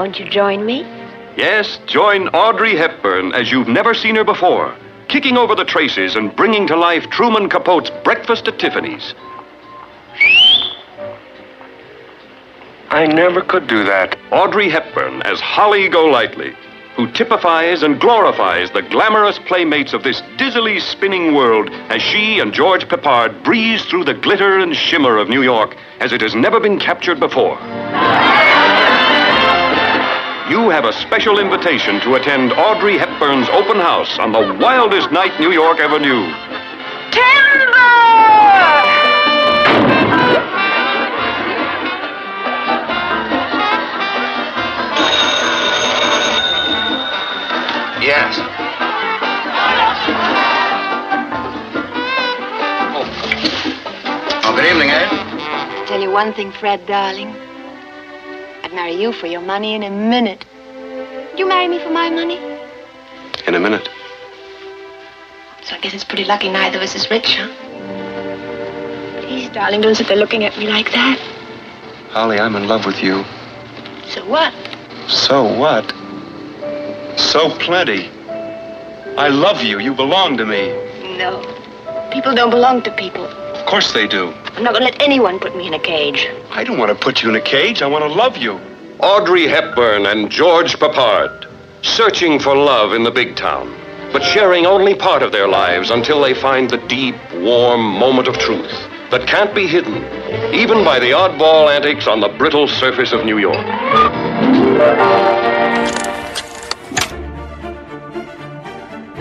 Won't you join me? Yes, join Audrey Hepburn as you've never seen her before, kicking over the traces and bringing to life Truman Capote's Breakfast at Tiffany's. I never could do that. Audrey Hepburn as Holly Golightly, who typifies and glorifies the glamorous playmates of this dizzily spinning world as she and George Peppard breeze through the glitter and shimmer of New York as it has never been captured before. You have a special invitation to attend Audrey Hepburn's open house on the wildest night New York ever knew. Timber! Yes. Oh, good evening, Ed. Tell you one thing, Fred, darling. I'd marry you for your money in a minute. Would you marry me for my money? In a minute. So I guess it's pretty lucky neither of us is rich, huh? Please, darling, don't sit there looking at me like that. Holly, I'm in love with you. So what? So what? So plenty. I love you. You belong to me. No. People don't belong to people. Of course they do. I'm not going to let anyone put me in a cage. I don't want to put you in a cage. I want to love you. Audrey Hepburn and George Peppard, searching for love in the big town, but sharing only part of their lives until they find the deep, warm moment of truth that can't be hidden, even by the oddball antics on the brittle surface of New York.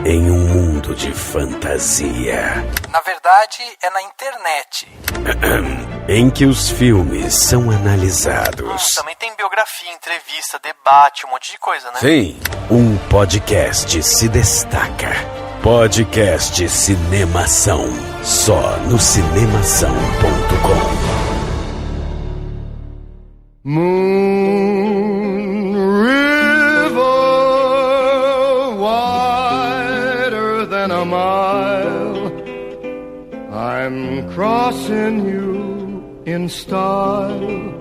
Em mundo de fantasia. Na verdade, é na internet. Em que os filmes são analisados. Também tem biografia, entrevista, debate, um monte de coisa, né? Sim, um podcast se destaca. Podcast Cinemação. Só no cinemação.com. Moon River, wider than a mile, I'm crossing you in style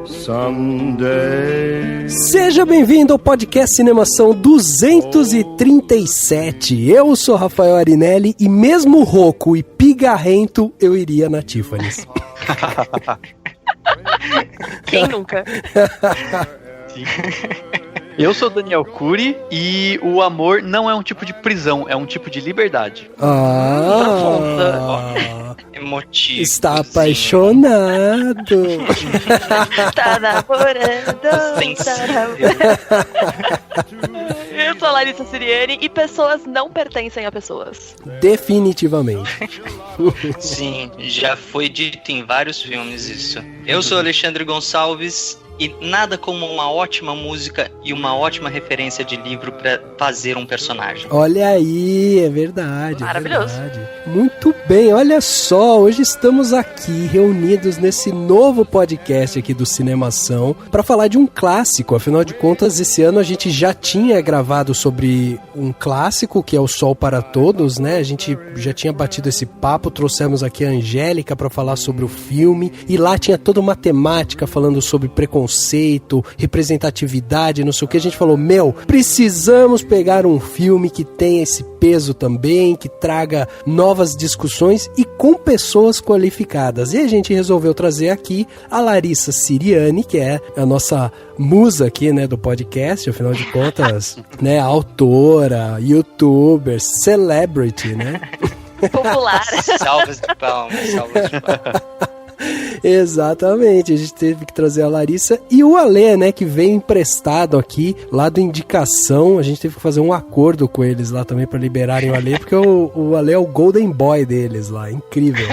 someday. Seja bem-vindo ao podcast Cinemação 237. Eu sou Rafael Arinelli e mesmo rouco e pigarrento eu iria na Tiffany's. Quem nunca? Eu sou Daniel Cury e o amor não é um tipo de prisão, é um tipo de liberdade. Emotivo. Está apaixonado. Tá namorando. Eu sou a Larissa Siriani e pessoas não pertencem a pessoas. Definitivamente. Sim, já foi dito em vários filmes isso. Eu sou Alexandre Gonçalves e nada como uma ótima música e uma ótima referência de livro pra fazer um personagem. Olha aí, é verdade. Maravilhoso. É verdade. Muito bem, olha só, hoje estamos aqui reunidos nesse novo podcast aqui do Cinemação para falar de um clássico. Afinal de contas, esse ano a gente já tinha gravado sobre um clássico que é O Sol para Todos, né? A gente já tinha batido esse papo, trouxemos aqui a Angélica para falar sobre o filme e lá tinha toda uma temática falando sobre preconceito, representatividade, não sei o que. A gente falou, precisamos pegar um filme que tenha esse peso também, que traga novas discussões e com pessoas qualificadas. E a gente resolveu trazer aqui a Larissa Siriani, que é a nossa musa aqui, né, do podcast, afinal de contas, né, autora, youtuber, celebrity, né? Popular. Salvas de palmas, salvas de palmas. Exatamente, a gente teve que trazer a Larissa e o Alê, né, que veio emprestado aqui, lá do Indicação. A gente teve que fazer um acordo com eles lá também pra liberarem o Alê, porque o Alê é o Golden Boy deles lá, incrível.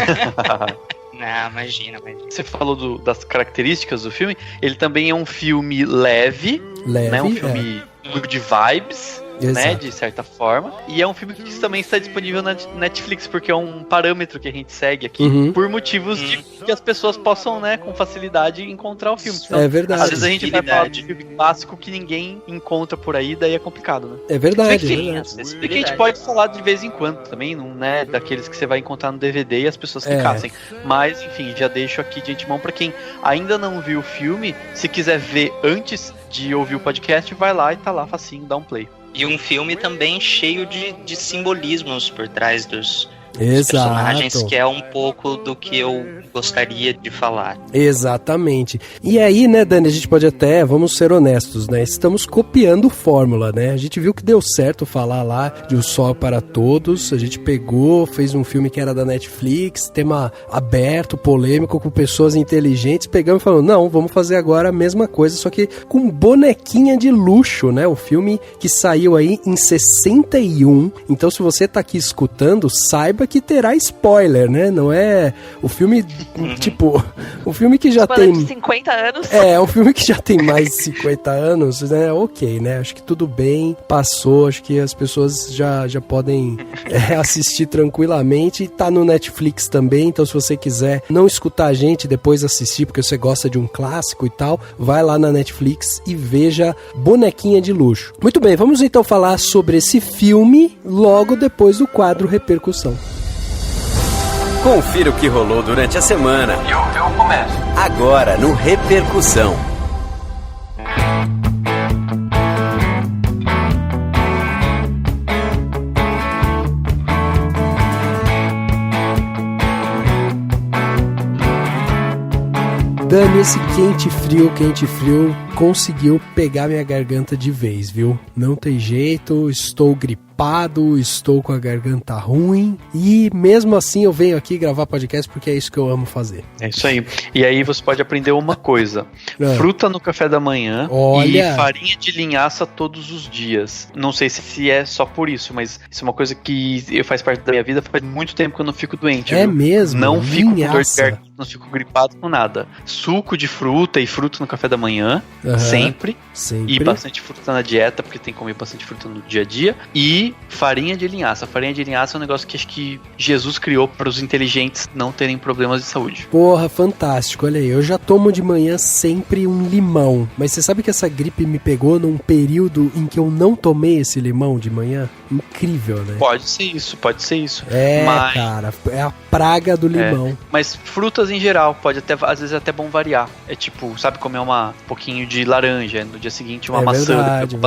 Não, imagina. Você falou das características do filme, ele também é um filme leve, né, um filme good vibes. né, de certa forma. E é um filme que também está disponível na Netflix, porque é um parâmetro que a gente segue aqui, por motivos de que as pessoas possam, né, com facilidade encontrar o filme. Então, é verdade. Às vezes a gente vai falar de filme clássico que ninguém encontra por aí, daí é complicado, né? É verdade. E que a gente pode falar de vez em quando também, não, né, daqueles que você vai encontrar no DVD e as pessoas que caçem. Mas, enfim, já deixo aqui de antemão pra quem ainda não viu o filme, se quiser ver antes de ouvir o podcast, vai lá e tá lá facinho, dá um play. E um filme também cheio de simbolismos por trás dos personagens, que é um pouco do que eu gostaria de falar. Exatamente. E aí, né, Dani, a gente pode até, vamos ser honestos, né, estamos copiando fórmula, né, a gente viu que deu certo falar lá de O Sol para Todos, a gente pegou, fez um filme que era da Netflix, tema aberto, polêmico, com pessoas inteligentes, pegamos e falamos, não, vamos fazer agora a mesma coisa, só que com bonequinha de luxo, né, o filme que saiu aí em 61, então se você tá aqui escutando, saiba que terá spoiler, né? Não é o filme, tipo, o filme que já tem... de 50 anos? É, o filme que já tem mais de 50 anos, né? Ok, né? Acho que tudo bem, passou, acho que as pessoas já podem assistir tranquilamente. Tá no Netflix também, então se você quiser não escutar a gente, depois assistir, porque você gosta de um clássico e tal, vai lá na Netflix e veja Bonequinha de Luxo. Muito bem, vamos então falar sobre esse filme logo depois do quadro Repercussão. Confira o que rolou durante a semana. Eu começo. Agora no Repercussão. Dani, esse quente frio conseguiu pegar minha garganta de vez, viu? Não tem jeito, estou gripado, estou com a garganta ruim e mesmo assim eu venho aqui gravar podcast porque é isso que eu amo fazer. É isso aí. E aí você pode aprender uma coisa. Fruta no café da manhã. Olha. E farinha de linhaça todos os dias. Não sei se é só por isso, mas isso é uma coisa que faz parte da minha vida. Faz muito tempo que eu não fico doente. É mesmo? Não fico com dor de garganta, não fico gripado com nada. Suco de fruta e fruta no café da manhã, sempre. E bastante fruta na dieta, porque tem que comer bastante fruta no dia a dia. E farinha de linhaça. Farinha de linhaça é um negócio que acho que Jesus criou para os inteligentes não terem problemas de saúde. Porra, fantástico. Olha aí, eu já tomo de manhã sempre um limão. Mas você sabe que essa gripe me pegou num período em que eu não tomei esse limão de manhã? Incrível, né? Pode ser isso. Mas, cara, é a praga do limão. Mas frutas em geral, pode até, às vezes é até bom variar. É tipo, sabe, comer um pouquinho de laranja, no dia seguinte uma maçã. Verdade.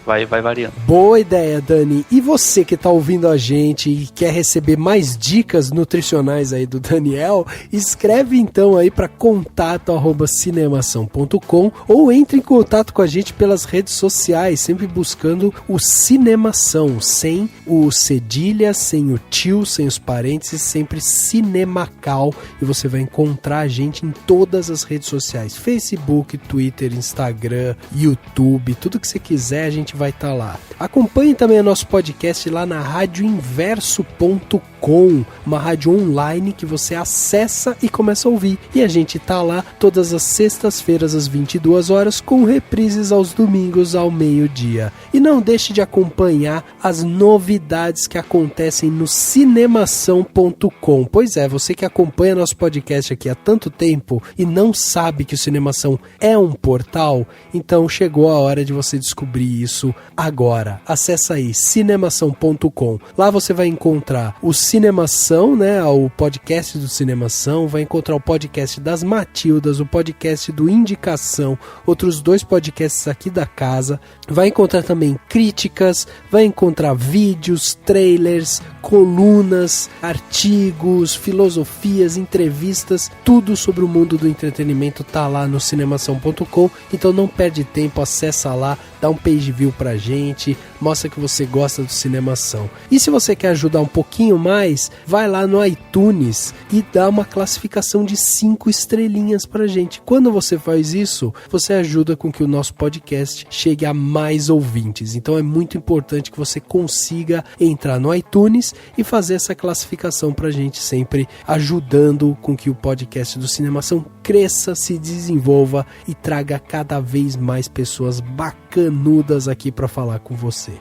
Vai variando. Boa ideia, Dani. E você que tá ouvindo a gente e quer receber mais dicas nutricionais aí do Daniel, escreve então aí para contato@cinemação.com ou entre em contato com a gente pelas redes sociais, sempre buscando o Cinemação, sem o cedilha, sem o tio, sem os parênteses, sempre Cinemacal, e você vai encontrar a gente em todas as redes sociais, Facebook, Twitter, Instagram, YouTube, tudo que você quiser a gente vai estar lá. Acompanhe também o nosso podcast lá na radioinverso.com, uma rádio online que você acessa e começa a ouvir, e a gente tá lá todas as sextas-feiras às 22 horas com reprises aos domingos ao meio-dia. E não deixe de acompanhar as novidades que acontecem no cinemação.com. Pois é, você que acompanha nosso podcast aqui há tanto tempo e não sabe que o Cinemação é um portal, então chegou a hora de você descobrir isso agora. Acessa aí, cinemação.com. Lá você vai encontrar o Cinemação, né, o podcast do Cinemação, vai encontrar o podcast das Matildas, o podcast do Indicação, outros 2 podcasts aqui da casa, vai encontrar também críticas, vai encontrar vídeos, trailers, colunas, artigos, filosofias, entrevistas, tudo sobre o mundo do entretenimento tá lá no cinemação.com, então não perde tempo, acessa lá, dá um page view pra gente, mostra que você gosta do Cinemação. E se você quer ajudar um pouquinho mais, vai lá no iTunes e dá uma classificação de 5 estrelinhas pra gente. Quando você faz isso, você ajuda com que o nosso podcast chegue a mais ouvintes. Então é muito importante que você consiga entrar no iTunes e fazer essa classificação pra gente, sempre ajudando com que o podcast do Cinemação cresça, se desenvolva e traga cada vez mais pessoas bacanudas aqui pra falar com você.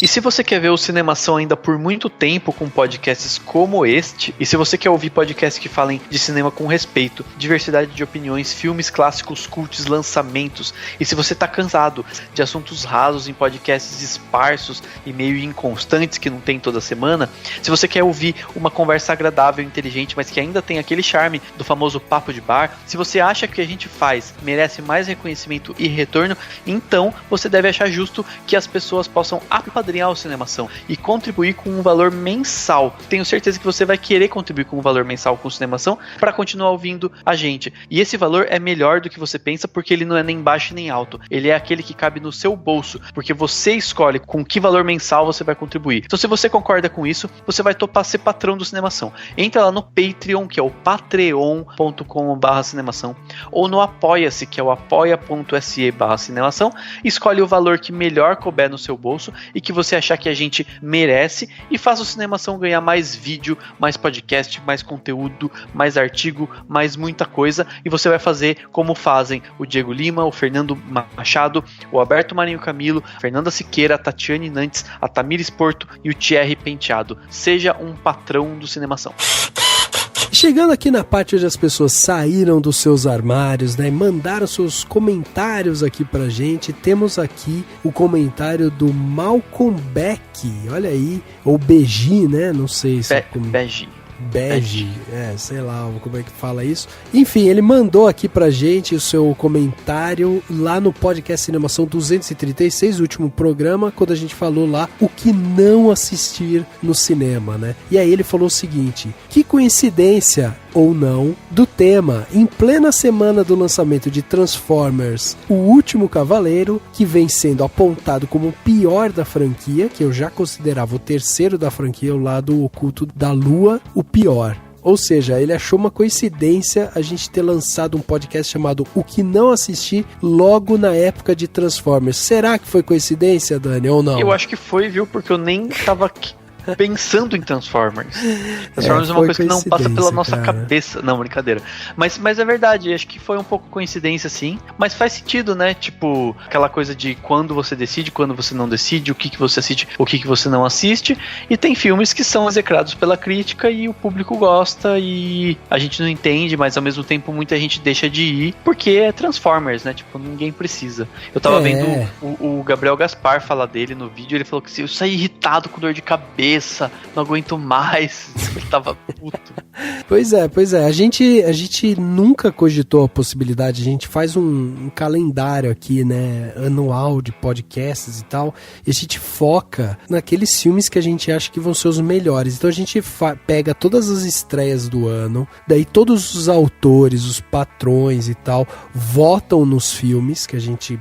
E se você quer ver o Cinemação ainda por muito tempo com podcasts como este, e se você quer ouvir podcasts que falem de cinema com respeito, diversidade de opiniões, filmes clássicos, cultos, lançamentos, e se você tá cansado de assuntos rasos em podcasts esparsos e meio inconstantes que não tem toda semana, se você quer ouvir uma conversa agradável e inteligente, mas que ainda tem aquele charme do famoso papo de bar, se você acha que o que a gente faz merece mais reconhecimento e retorno, então você deve achar justo que as pessoas possam apadrinhar o Cinemação e contribuir com um valor mensal. Tenho certeza que você vai querer contribuir com um valor mensal com o Cinemação para continuar ouvindo a gente. E esse valor é melhor do que você pensa, porque ele não é nem baixo nem alto. Ele é aquele que cabe no seu bolso, porque você escolhe com que valor mensal você vai contribuir. Então, se você concorda com isso, você vai topar ser patrão do Cinemação. Entra lá no Patreon, que é o patreon.com/cinemação, ou no Apoia-se, que é o apoia.se/cinemação, escolhe o valor que melhor couber no seu bolso e que você achar que a gente merece, e faça o Cinemação ganhar mais vídeo, mais podcast, mais conteúdo, mais artigo, mais muita coisa, e você vai fazer como fazem o Diego Lima, o Fernando Machado, o Alberto Marinho Camilo, a Fernanda Siqueira, a Tatiane Nantes, a Tamires Porto e o Thierry Penteado. Seja um patrão do Cinemação. Chegando aqui na parte onde as pessoas saíram dos seus armários, né, mandaram seus comentários aqui pra gente, temos aqui o comentário do Malcolm Beck, olha aí, ou Beji, né, não sei se... Bege, sei lá como é que fala isso. Enfim, ele mandou aqui pra gente o seu comentário lá no podcast Cinemação 236, o último programa, quando a gente falou lá o que não assistir no cinema, né? E aí ele falou o seguinte: que coincidência ou não do tema, em plena semana do lançamento de Transformers, O Último Cavaleiro, que vem sendo apontado como o pior da franquia, que eu já considerava o terceiro da franquia, o lado oculto da Lua, o pior. Ou seja, ele achou uma coincidência a gente ter lançado um podcast chamado O Que Não Assisti logo na época de Transformers. Será que foi coincidência, Dani, ou não? Eu acho que foi, viu? Porque eu nem tava pensando em Transformers. Transformers é uma coisa que não passa pela nossa cabeça. Não, brincadeira. Mas é verdade, acho que foi um pouco coincidência, sim. Mas faz sentido, né? Tipo, aquela coisa de quando você decide, quando você não decide, o que você assiste, o que você não assiste. E tem filmes que são execrados pela crítica e o público gosta e a gente não entende, mas ao mesmo tempo muita gente deixa de ir porque é Transformers, né? Tipo, ninguém precisa. Eu tava vendo o Gabriel Gaspar falar dele no vídeo, ele falou que eu saí irritado com dor de cabeça, não aguento mais. Ele tava puto. Pois é. A gente nunca cogitou a possibilidade, a gente faz um calendário aqui, né, anual de podcasts e tal, e a gente foca naqueles filmes que a gente acha que vão ser os melhores. Então a gente pega todas as estreias do ano, daí todos os autores, os patrões e tal, votam nos filmes que a gente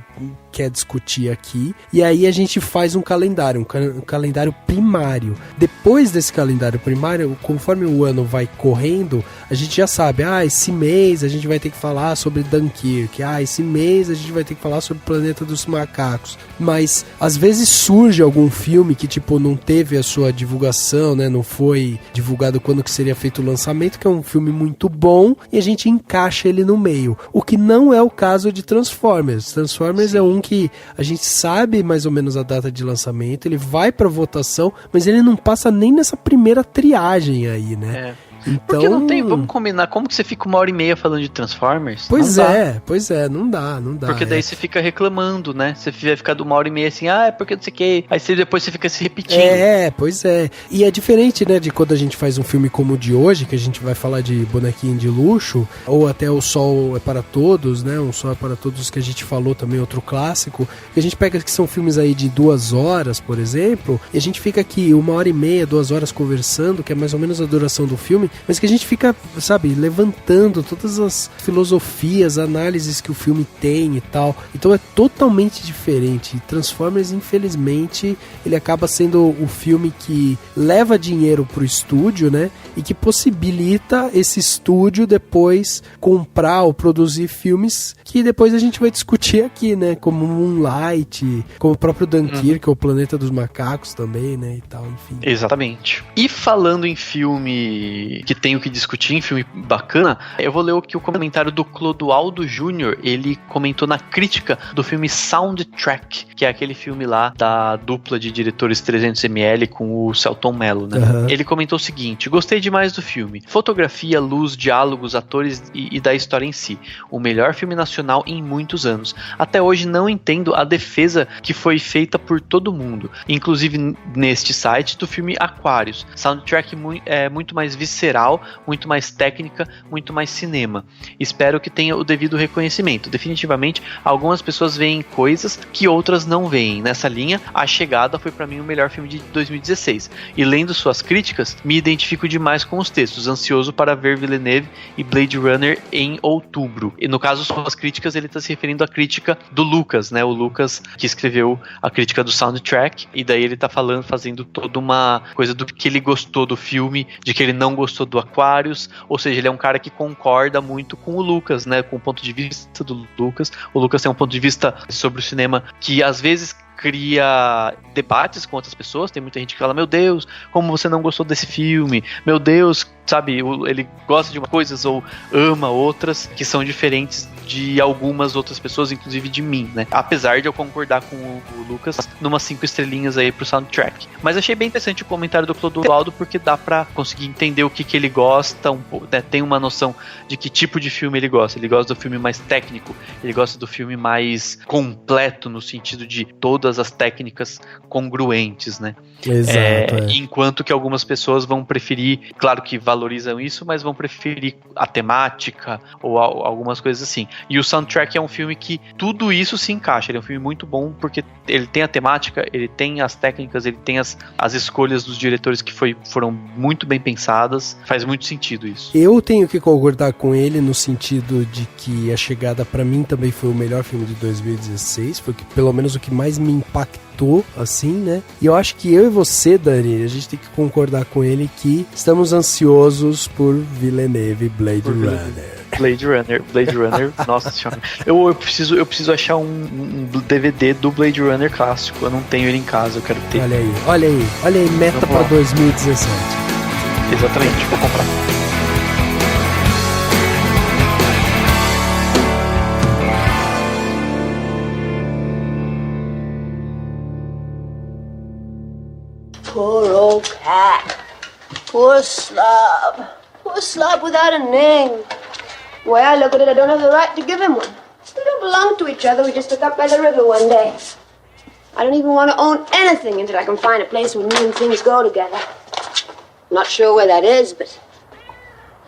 quer discutir aqui, e aí a gente faz um calendário, um calendário primário. Depois desse calendário primário, conforme o ano vai correndo, a gente já sabe, esse mês a gente vai ter que falar sobre Dunkirk, esse mês a gente vai ter que falar sobre Planeta dos Macacos, mas às vezes surge algum filme que tipo não teve a sua divulgação, né, não foi divulgado quando que seria feito o lançamento, que é um filme muito bom, e a gente encaixa ele no meio, o que não é o caso de Transformers. Transformers é um que a gente sabe mais ou menos a data de lançamento, ele vai pra votação, mas ele não passa nem nessa primeira triagem aí, né? Então... Porque não tem, vamos combinar, como que você fica 1h30 falando de Transformers? Pois é, não dá. Porque daí você fica reclamando, né? Você vai ficar de 1h30 assim, é porque não sei o que, aí depois você fica se repetindo. Pois é. E é diferente, né, de quando a gente faz um filme como o de hoje, que a gente vai falar de bonequinho de luxo, ou até O Sol é para Todos, né? Um Sol é para Todos que a gente falou também, outro clássico, que a gente pega que são filmes aí de 2 horas, por exemplo, e a gente fica aqui 1h30, 2 horas conversando, que é mais ou menos a duração do filme, mas que a gente fica, sabe, levantando todas as filosofias, análises que o filme tem e tal. Então é totalmente diferente. Transformers, infelizmente, ele acaba sendo o filme que leva dinheiro pro estúdio, né? E que possibilita esse estúdio depois comprar ou produzir filmes que depois a gente vai discutir aqui, né? Como Moonlight, como o próprio Dunkirk, ou o Planeta dos Macacos também, né? E tal, enfim. Exatamente. E falando em filme filme que tem o que discutir, um filme bacana, eu vou ler aqui o comentário do Clodoaldo Júnior. Ele comentou na crítica do filme Soundtrack, que é aquele filme lá da dupla de diretores 300ml com o Selton Mello, né? Ele comentou o seguinte: gostei demais do filme. Fotografia, luz, diálogos, atores e da história em si. O melhor filme nacional em muitos anos. Até hoje não entendo a defesa que foi feita por todo mundo, inclusive neste site, do filme Aquários. Soundtrack é muito mais visceral, muito mais técnica, muito mais cinema. Espero que tenha o devido reconhecimento. Definitivamente, algumas pessoas veem coisas que outras não veem. Nessa linha, A Chegada foi pra mim o melhor filme de 2016. E lendo suas críticas, me identifico demais com os textos, ansioso para ver Villeneuve e Blade Runner em outubro. E no caso, suas críticas, ele está se referindo à crítica do Lucas, né? O Lucas que escreveu a crítica do Soundtrack, e daí ele tá fazendo toda uma coisa do que ele gostou do filme, de que ele não gostou do Aquários, ou seja, ele é um cara que concorda muito com o Lucas, né? Com o ponto de vista do Lucas. O Lucas tem um ponto de vista sobre o cinema que às vezes cria debates com outras pessoas. Tem muita gente que fala: meu Deus, como você não gostou desse filme? Meu Deus, sabe, ele gosta de umas coisas ou ama outras que são diferentes de algumas outras pessoas, inclusive de mim, né? Apesar de eu concordar com o Lucas numas 5 estrelinhas aí pro Soundtrack. Mas achei bem interessante o comentário do Clodoaldo, porque dá pra conseguir entender o que ele gosta, né? Tem uma noção de que tipo de filme ele gosta. Ele gosta do filme mais técnico, ele gosta do filme mais completo, no sentido de todas as técnicas congruentes, né? Exato. Enquanto que algumas pessoas vão preferir, claro que valorizam isso, mas vão preferir a temática ou algumas coisas assim. E o Soundtrack é um filme que tudo isso se encaixa. Ele é um filme muito bom porque ele tem a temática, ele tem as técnicas, ele tem as escolhas dos diretores que foram muito bem pensadas. Faz muito sentido isso. Eu tenho que concordar com ele no sentido de que A Chegada pra mim também foi o melhor filme de 2016. Foi pelo menos o que mais me impactou, assim, né? E eu acho que eu e você, Dani, a gente tem que concordar com ele que estamos ansiosos por Villeneuve e Blade Runner. Blade Runner, nossa senhora. Eu preciso achar um DVD do Blade Runner clássico. Eu não tenho ele em casa, eu quero ter. Olha aí, meta pra 2017. Exatamente, vou comprar. Poor old cat. Poor slob. Poor slob without a name. The way I look at it, I don't have the right to give him one. We don't belong to each other. We just took up by the river one day. I don't even want to own anything until I can find a place where me and things go together. I'm not sure where that is, but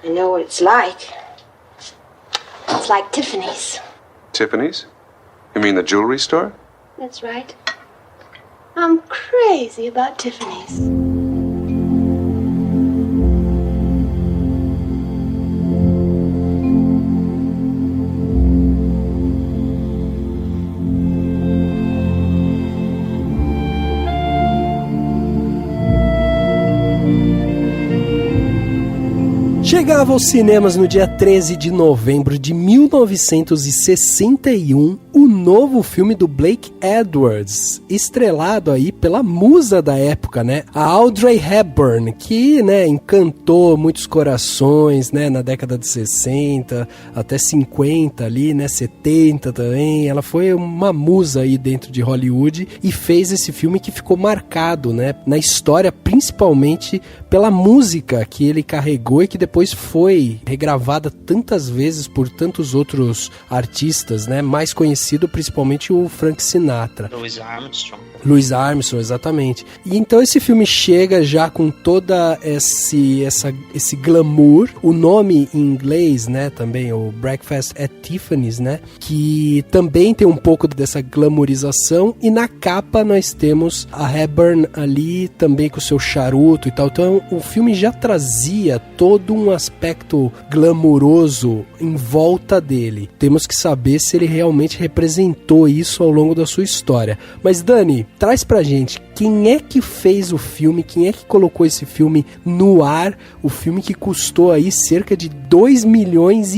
I know what it's like. It's like Tiffany's. Tiffany's? You mean the jewelry store? That's right. I'm crazy about Tiffany's. Chegava aos cinemas no dia 13 de novembro de 1961 o novo filme do Blake Edwards, estrelado aí pela musa da época, né? A Audrey Hepburn, que, né, encantou muitos corações, né, na década de 60, até 50 ali, né, 70 também. Ela foi uma musa aí dentro de Hollywood e fez esse filme que ficou marcado, né, na história, principalmente pela música que ele carregou e que depois foi regravada tantas vezes por tantos outros artistas, né, mais conhecido principalmente o Frank Sinatra. Louis Armstrong, exatamente. E então esse filme chega já com toda esse glamour. O nome em inglês, né, também, o Breakfast at Tiffany's, né, que também tem um pouco dessa glamourização. E na capa nós temos a Hepburn ali também com o seu charuto e tal. Então o filme já trazia todo um aspecto glamouroso em volta dele. Temos que saber se ele realmente representou isso ao longo da sua história. Mas Dani, traz pra gente, quem é que fez o filme, quem é que colocou esse filme no ar, o filme que custou aí cerca de 2,5 milhões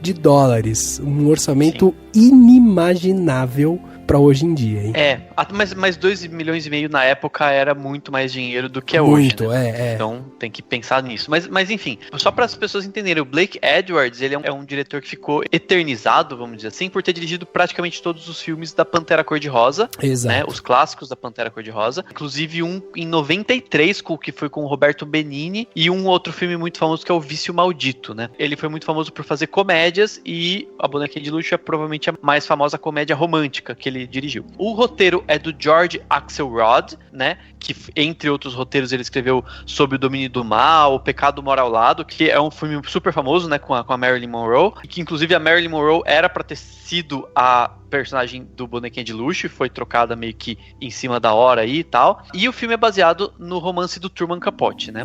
de dólares, um orçamento inimaginável pra hoje em dia, hein? Mas 2,5 milhões na época era muito mais dinheiro do que é muito, hoje, né? É. Então tem que pensar nisso. Mas enfim, só para as pessoas entenderem, o Blake Edwards, ele é um diretor que ficou eternizado, vamos dizer assim, por ter dirigido praticamente todos os filmes da Pantera Cor-de-Rosa. Exato. Né? Os clássicos da Pantera Cor-de-Rosa. Inclusive um em 93, que foi com o Roberto Benigni, e um outro filme muito famoso que é O Vício Maldito, né? Ele foi muito famoso por fazer comédias, e A Bonequinha de Luxo é provavelmente a mais famosa comédia romântica que ele dirigiu. O roteiro é do George Axelrod, né? Que, entre outros roteiros, ele escreveu Sob o Domínio do Mal, O Pecado Mora ao Lado, que é um filme super famoso, né? Com a Marilyn Monroe, e que inclusive a Marilyn Monroe era pra ter sido a personagem do Bonequinha de Luxo, foi trocada meio que em cima da hora aí e tal. E o filme é baseado no romance do Truman Capote, né?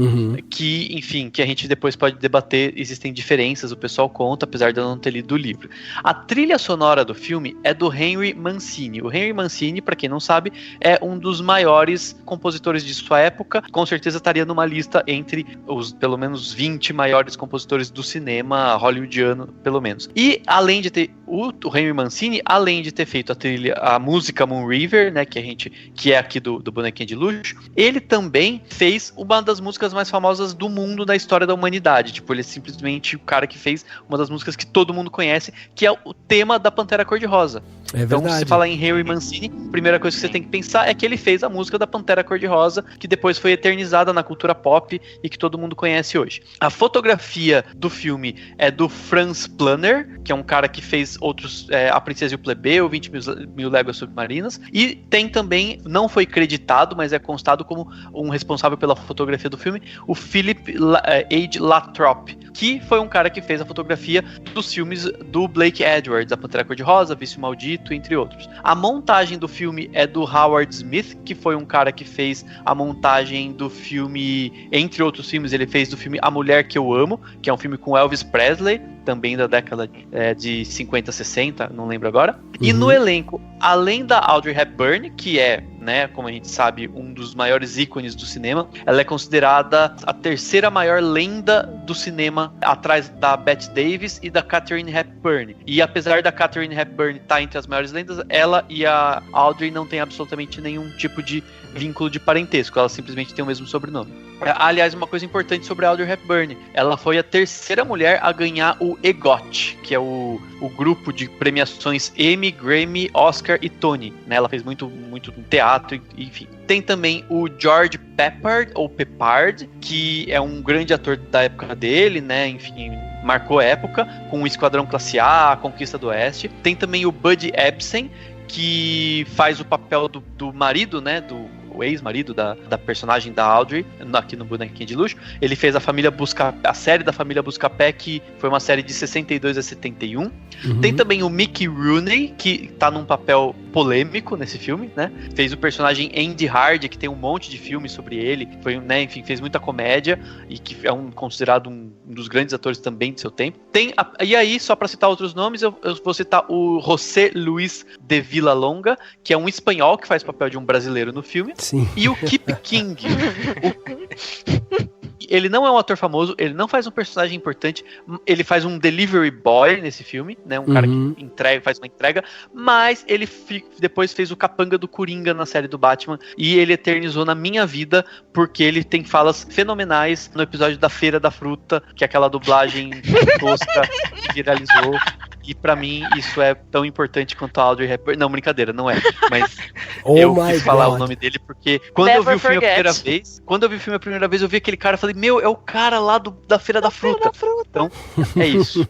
Que, enfim, que a gente depois pode debater, existem diferenças, o pessoal conta, apesar de eu não ter lido o livro. A trilha sonora do filme é do Henry Mancini. O Henry Mancini, pra quem não sabe, é um dos maiores compositores de sua época, com certeza estaria numa lista entre os pelo menos 20 maiores compositores do cinema hollywoodiano, pelo menos. E além de ter o Henry Mancini, além de ter feito a música Moon River, né, que é aqui do Bonequinha de Luxo, ele também fez uma das músicas mais famosas do mundo na história da humanidade. Tipo, ele é simplesmente o cara que fez uma das músicas que todo mundo conhece, que é o tema da Pantera Cor-de-Rosa. Então, se você falar em Henry Mancini, a primeira coisa que você tem que pensar é que ele fez a música da Pantera Cor-de-Rosa, que depois foi eternizada na cultura pop e que todo mundo conhece hoje. A fotografia do filme é do Franz Planner, que é um cara que fez outros, A Princesa e o Plebeu, 20 mil léguas submarinas, e tem também, não foi creditado, mas é constado como um responsável pela fotografia do filme, o Philip H. Lathrop, que foi um cara que fez a fotografia dos filmes do Blake Edwards, A Pantera Cor-de-Rosa, Vício Maldito, entre outros. A montagem do filme é do Howard Smith, que foi um cara que fez a montagem do filme, entre outros filmes, ele fez do filme A Mulher que Eu Amo, que é um filme com Elvis Presley, também da década de 50, 60, não lembro agora. E no elenco, além da Audrey Hepburn, que é, né, como a gente sabe, um dos maiores ícones do cinema, ela é considerada a terceira maior lenda do cinema, atrás da Bette Davis e da Katharine Hepburn. E apesar da Katharine Hepburn estar entre as maiores lendas, ela e a Audrey não têm absolutamente nenhum tipo de vínculo de parentesco, elas simplesmente têm o mesmo sobrenome. Aliás, uma coisa importante sobre a Audrey Hepburn, ela foi a terceira mulher a ganhar o EGOT, que é o grupo de premiações Emmy, Grammy, Oscar e Tony, né? Ela fez muito teatro, enfim. Tem também o George Peppard, que é um grande ator da época dele, né? Enfim, marcou a época, com o Esquadrão Classe A, a Conquista do Oeste. Tem também o Bud Ebsen, que faz o papel do marido, né, o ex-marido da personagem da Audrey, aqui no Bonequinha de Luxo. Ele fez a série da Família Buscapé, que foi uma série de 62 a 71. Tem também o Mickey Rooney, que tá num papel polêmico nesse filme, né? Fez o personagem Andy Hardy, que tem um monte de filmes sobre ele, foi, né, enfim, fez muita comédia e que é considerado um dos grandes atores também de seu tempo. E aí, só pra citar outros nomes, eu vou citar o José Luis de Villalonga, que é um espanhol que faz o papel de um brasileiro no filme. Sim. E o Kip King. Ele não é um ator famoso, ele não faz um personagem importante, ele faz um delivery boy nesse filme, né? Um cara que faz uma entrega, mas ele depois fez o capanga do Coringa na série do Batman, e ele eternizou na minha vida, porque ele tem falas fenomenais no episódio da Feira da Fruta, que é aquela dublagem tosca que viralizou. E pra mim isso é tão importante quanto a Audrey Hepburn. Não, brincadeira, não é. Mas eu quis falar o nome dele porque quando eu vi o filme a primeira vez, eu vi aquele cara e falei, meu, é o cara lá da Feira da Fruta. Então, é isso.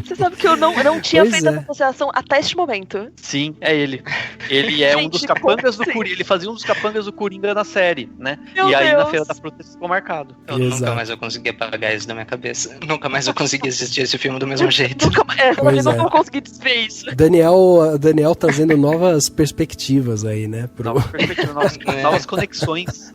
Você sabe que eu não tinha feito essa associação até este momento. Sim, é ele. Ele é um dos capangas do Coringa. Ele fazia um dos capangas do Coringa na série, né? E aí na Feira da Fruta ficou marcado. Nunca mais eu consegui apagar isso da minha cabeça. Nunca mais eu consegui assistir esse filme do mesmo jeito. Não vou conseguir desver isso. Daniel trazendo novas perspectivas aí, né? Novas conexões.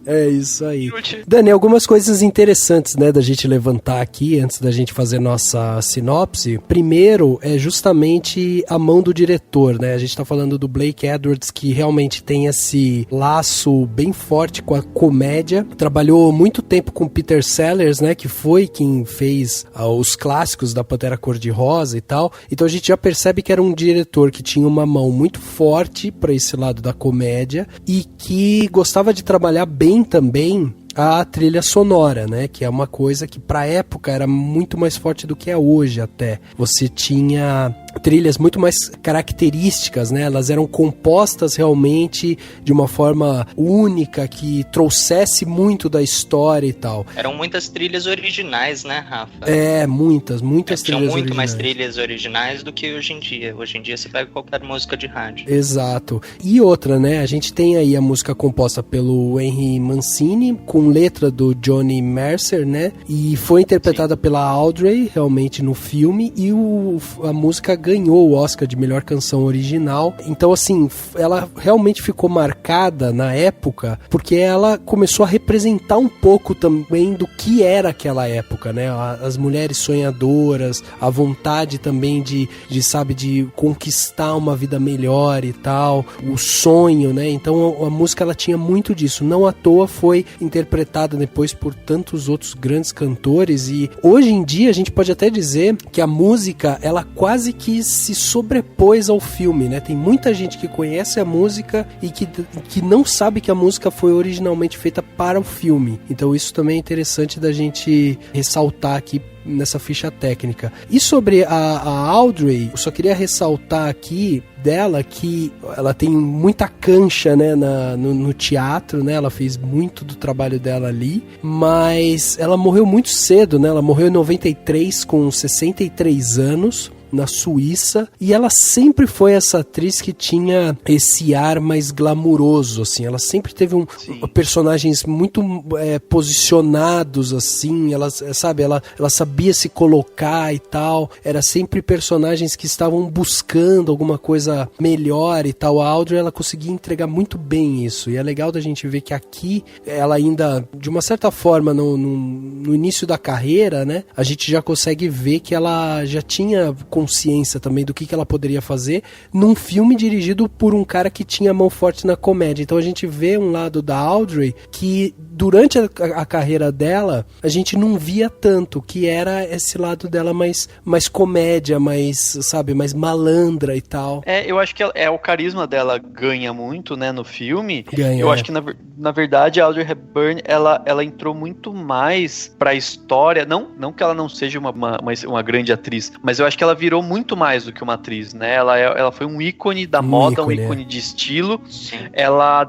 É isso aí. Daniel, algumas coisas interessantes, né, da gente levantar aqui antes da gente fazer nossa sinopse. Primeiro é justamente a mão do diretor, né? A gente tá falando do Blake Edwards, que realmente tem esse laço bem forte com a comédia. Trabalhou muito tempo com Peter Sellers, né, que foi quem fez os clássicos da Pantera era cor-de-rosa e tal. Então a gente já percebe que era um diretor que tinha uma mão muito forte para esse lado da comédia e que gostava de trabalhar bem também a trilha sonora, né? Que é uma coisa que pra época era muito mais forte do que é hoje até. Você tinha trilhas muito mais características, né? Elas eram compostas realmente de uma forma única, que trouxesse muito da história e tal. Eram muitas trilhas originais, né, Rafa? Muitas trilhas originais. Tinham muito mais trilhas originais do que hoje em dia. Hoje em dia você pega qualquer música de rádio. Exato. E outra, né? A gente tem aí a música composta pelo Henry Mancini, com letra do Johnny Mercer, né? E foi interpretada pela Audrey, realmente, no filme, e a música ganhou o Oscar de melhor canção original. Então, assim, ela realmente ficou marcada na época, porque ela começou a representar um pouco também do que era aquela época, né? As mulheres sonhadoras, a vontade também de conquistar uma vida melhor e tal, o sonho, né? Então, a música, ela tinha muito disso. Não à toa foi interpretada depois por tantos outros grandes cantores, e hoje em dia a gente pode até dizer que a música, ela quase que se sobrepôs ao filme, né? Tem muita gente que conhece a música e que não sabe que a música foi originalmente feita para o filme. Então isso também é interessante da gente ressaltar aqui nessa ficha técnica. E sobre a Audrey, eu só queria ressaltar aqui dela que ela tem muita cancha, né, no teatro, né? Ela fez muito do trabalho dela ali, mas ela morreu muito cedo, né? Ela morreu em 93 com 63 anos. Na Suíça, e ela sempre foi essa atriz que tinha esse ar mais glamuroso, assim, ela sempre teve personagens muito posicionados, assim, ela sabia se colocar e tal, era sempre personagens que estavam buscando alguma coisa melhor e tal. A Audrey, ela conseguia entregar muito bem isso, e é legal da gente ver que aqui, ela ainda, de uma certa forma, no início da carreira, né, a gente já consegue ver que ela já tinha consciência também do que ela poderia fazer num filme dirigido por um cara que tinha mão forte na comédia. Então a gente vê um lado da Audrey que durante a carreira dela a gente não via tanto, que era esse lado dela mais comédia, mais malandra e tal. Eu acho que o carisma dela ganha muito, né, no filme. Eu acho que na verdade a Audrey Hepburn ela entrou muito mais pra história, não que ela não seja uma grande atriz, mas eu acho que ela virou muito mais do que uma atriz, né? Ela foi um ícone da moda, um ícone de estilo. Sim.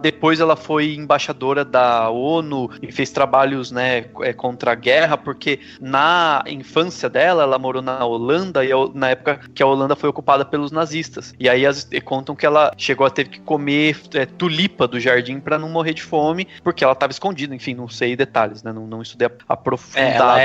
Depois ela foi embaixadora da ONU e fez trabalhos, né, contra a guerra, porque na infância dela, ela morou na Holanda, e na época que a Holanda foi ocupada pelos nazistas. E aí contam que ela chegou a ter que comer tulipa do jardim para não morrer de fome, porque ela estava escondida, enfim, não sei detalhes, né? Não estudei aprofundado.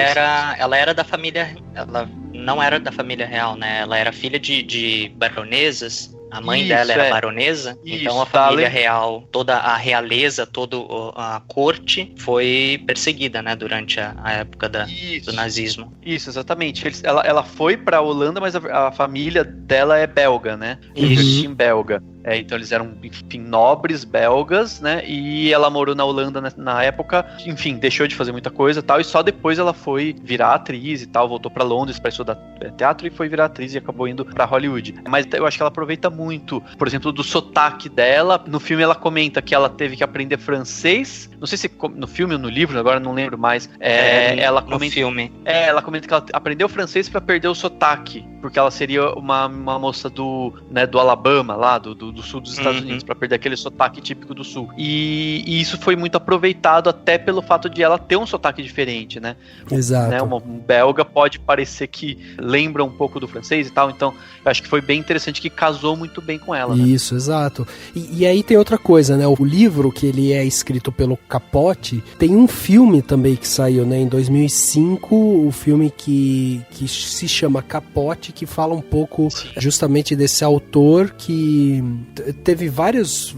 Ela era da família, ela não era da família real, né? Ela era filha de baronesas. A mãe dela era baronesa, então a família real, toda a realeza, toda a corte foi perseguida, né, durante a época do nazismo. Isso, exatamente. Ela foi pra Holanda, mas a família dela é belga, né? Origem belga. Então eles eram, enfim, nobres belgas, né? E ela morou na Holanda na época, enfim, deixou de fazer muita coisa e tal, e só depois ela foi virar atriz e tal, voltou pra Londres pra estudar teatro e foi virar atriz e acabou indo pra Hollywood. Mas eu acho que ela aproveita muito, por exemplo, do sotaque dela. No filme ela comenta que ela teve que aprender francês, não sei se no filme ou no livro, agora não lembro mais. Ela comenta, no filme. Ela comenta que ela aprendeu francês pra perder o sotaque, porque ela seria uma moça do Alabama, lá, do sul dos Estados Unidos, pra perder aquele sotaque típico do sul. E isso foi muito aproveitado até pelo fato de ela ter um sotaque diferente, né? Exato. Né? Um belga pode parecer que lembra um pouco do francês e tal, então eu acho que foi bem interessante, que casou muito bem com ela. Isso, né? Exato. E aí tem outra coisa, né? O livro, que ele é escrito pelo Capote, tem um filme também que saiu, né, em 2005, o filme que se chama Capote, que fala um pouco justamente desse autor que teve vários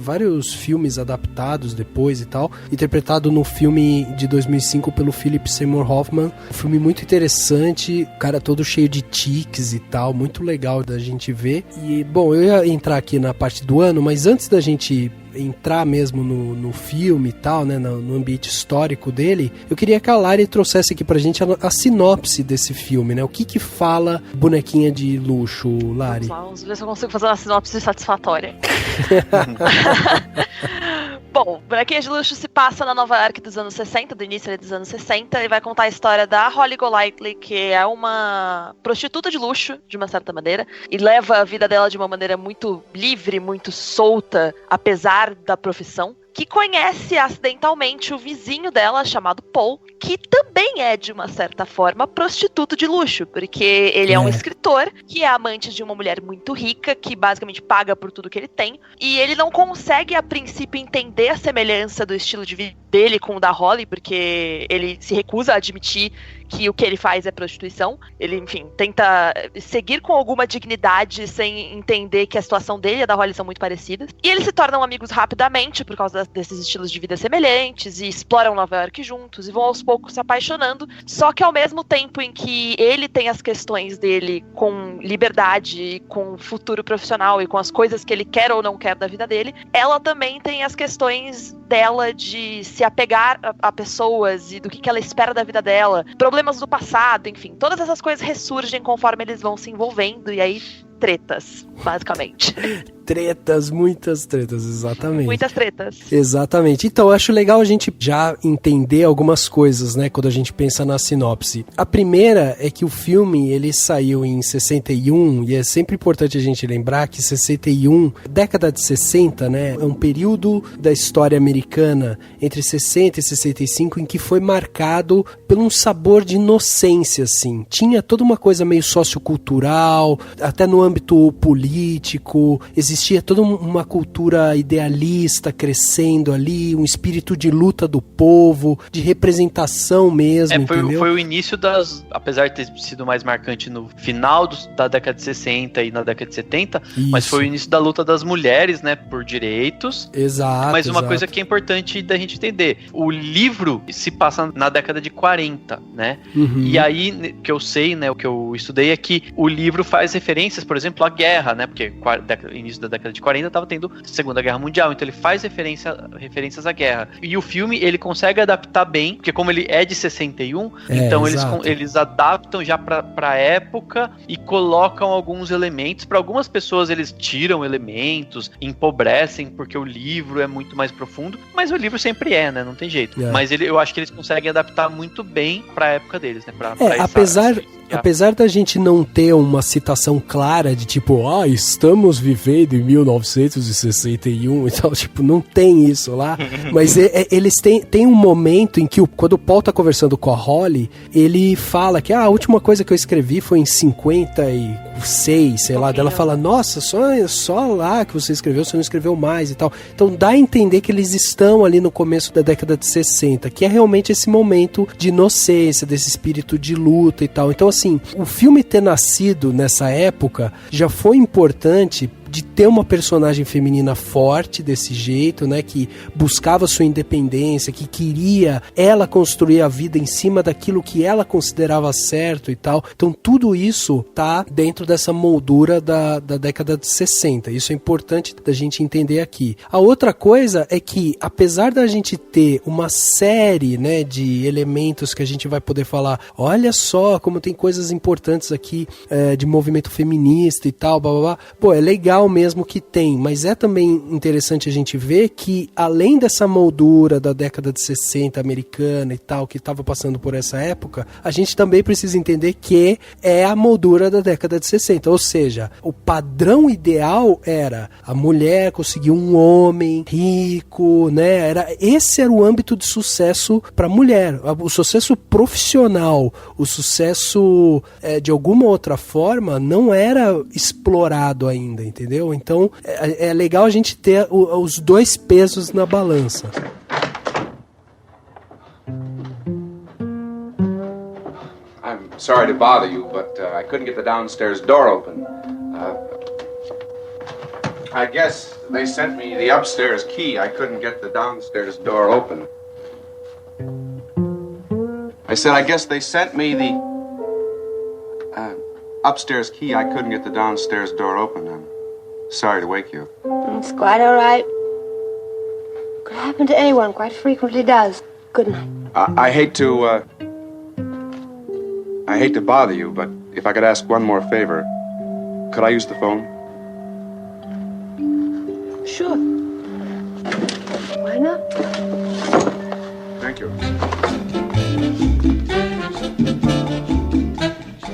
filmes adaptados depois e tal, interpretado no filme de 2005 pelo Philip Seymour Hoffman, um filme muito interessante, o cara todo cheio de tiques e tal, muito legal da gente ver. E, bom, eu ia entrar aqui na parte do ano, mas antes da gente entrar mesmo no filme e tal, né, no ambiente histórico dele, eu queria que a Lari trouxesse aqui pra gente a sinopse desse filme, né? O que fala Bonequinha de Luxo, Lari? Vamos ver se eu consigo fazer uma sinopse satisfatória. Bom, Bonequinha de Luxo se passa na Nova York dos anos 60, do início dos anos 60, e vai contar a história da Holly Golightly, que é uma prostituta de luxo, de uma certa maneira, e leva a vida dela de uma maneira muito livre, muito solta, apesar da profissão, que conhece acidentalmente o vizinho dela, chamado Paul, que também é, de uma certa forma, prostituto de luxo, porque ele é um escritor que é amante de uma mulher muito rica, que basicamente paga por tudo que ele tem, e ele não consegue, a princípio, entender a semelhança do estilo de vida dele com o da Holly, porque ele se recusa a admitir que o que ele faz é prostituição. Ele, enfim, tenta seguir com alguma dignidade sem entender que a situação dele e a da Holly são muito parecidas. E eles se tornam amigos rapidamente por causa desses estilos de vida semelhantes e exploram Nova York juntos e vão aos poucos se apaixonando. Só que ao mesmo tempo em que ele tem as questões dele com liberdade, com futuro profissional e com as coisas que ele quer ou não quer da vida dele, ela também tem as questões dela de se apegar a pessoas e do que ela espera da vida dela, problemas do passado, enfim, todas essas coisas ressurgem conforme eles vão se envolvendo, e aí tretas, basicamente. Tretas, muitas tretas, exatamente. Muitas tretas. Exatamente. Então, eu acho legal a gente já entender algumas coisas, né, quando a gente pensa na sinopse. A primeira é que o filme, ele saiu em 61, e é sempre importante a gente lembrar que 61, década de 60, né, é um período da história americana entre 60 e 65 em que foi marcado por um sabor de inocência, assim. Tinha toda uma coisa meio sociocultural, até no âmbito político, existia toda uma cultura idealista crescendo ali, um espírito de luta do povo, de representação mesmo, entendeu? Foi o início das, apesar de ter sido mais marcante no final da década de 60 e na década de 70, isso. Mas foi o início da luta das mulheres, né, por direitos. Exato. Mas uma coisa que é importante da gente entender, o livro se passa na década de 40, né? Uhum. E aí, que eu sei, né, o que eu estudei é que o livro faz referências, por exemplo, à guerra, né? Porque início da década de 40 estava tendo Segunda Guerra Mundial, então ele faz referências à guerra. E o filme, ele consegue adaptar bem, porque como ele é de 61, então eles adaptam já pra época e colocam alguns elementos. Para algumas pessoas eles tiram elementos, empobrecem, porque o livro é muito mais profundo, mas o livro sempre é, né? Não tem jeito. Mas eu acho que eles conseguem adaptar muito bem pra época deles, né? Apesar da gente não ter uma citação clara de tipo, estamos vivendo em 1961 e tal, tipo, não tem isso lá, mas eles têm um momento em que quando o Paul tá conversando com a Holly, ele fala que a última coisa que eu escrevi foi em 56, sei lá, dela fala, nossa, só lá que você escreveu, você não escreveu mais e tal. Então dá a entender que eles estão ali no começo da década de 60, que é realmente esse momento de inocência, desse espírito de luta e tal. Então, assim, o filme ter nascido nessa época já foi importante de ter uma personagem feminina forte desse jeito, né, que buscava sua independência, que queria ela construir a vida em cima daquilo que ela considerava certo e tal. Então tudo isso tá dentro dessa moldura da década de 60. Isso é importante da gente entender aqui. A outra coisa é que, apesar da gente ter uma série, né, de elementos que a gente vai poder falar, olha só como tem coisas importantes aqui de movimento feminista e tal, blá blá blá. Pô, é legal mesmo que tem, mas é também interessante a gente ver que, além dessa moldura da década de 60 americana e tal, que estava passando por essa época, a gente também precisa entender que é a moldura da década de 60, ou seja, o padrão ideal era a mulher conseguir um homem rico, né? Esse era o âmbito de sucesso para a mulher, o sucesso profissional, o sucesso de alguma outra forma não era explorado ainda, entendeu? Então é legal a gente ter os dois pesos na balança. I'm sorry to bother you, but I couldn't get the downstairs door open. I guess they sent me the upstairs key. I couldn't get the downstairs door open. I said, I guess they sent me the upstairs key. I couldn't get the downstairs door open. I'm sorry to wake you. It's quite all right. Could happen to anyone, quite frequently does. Good night. I hate to bother you, but if I could ask one more favor, could I use the phone? Sure. Why not? Thank you.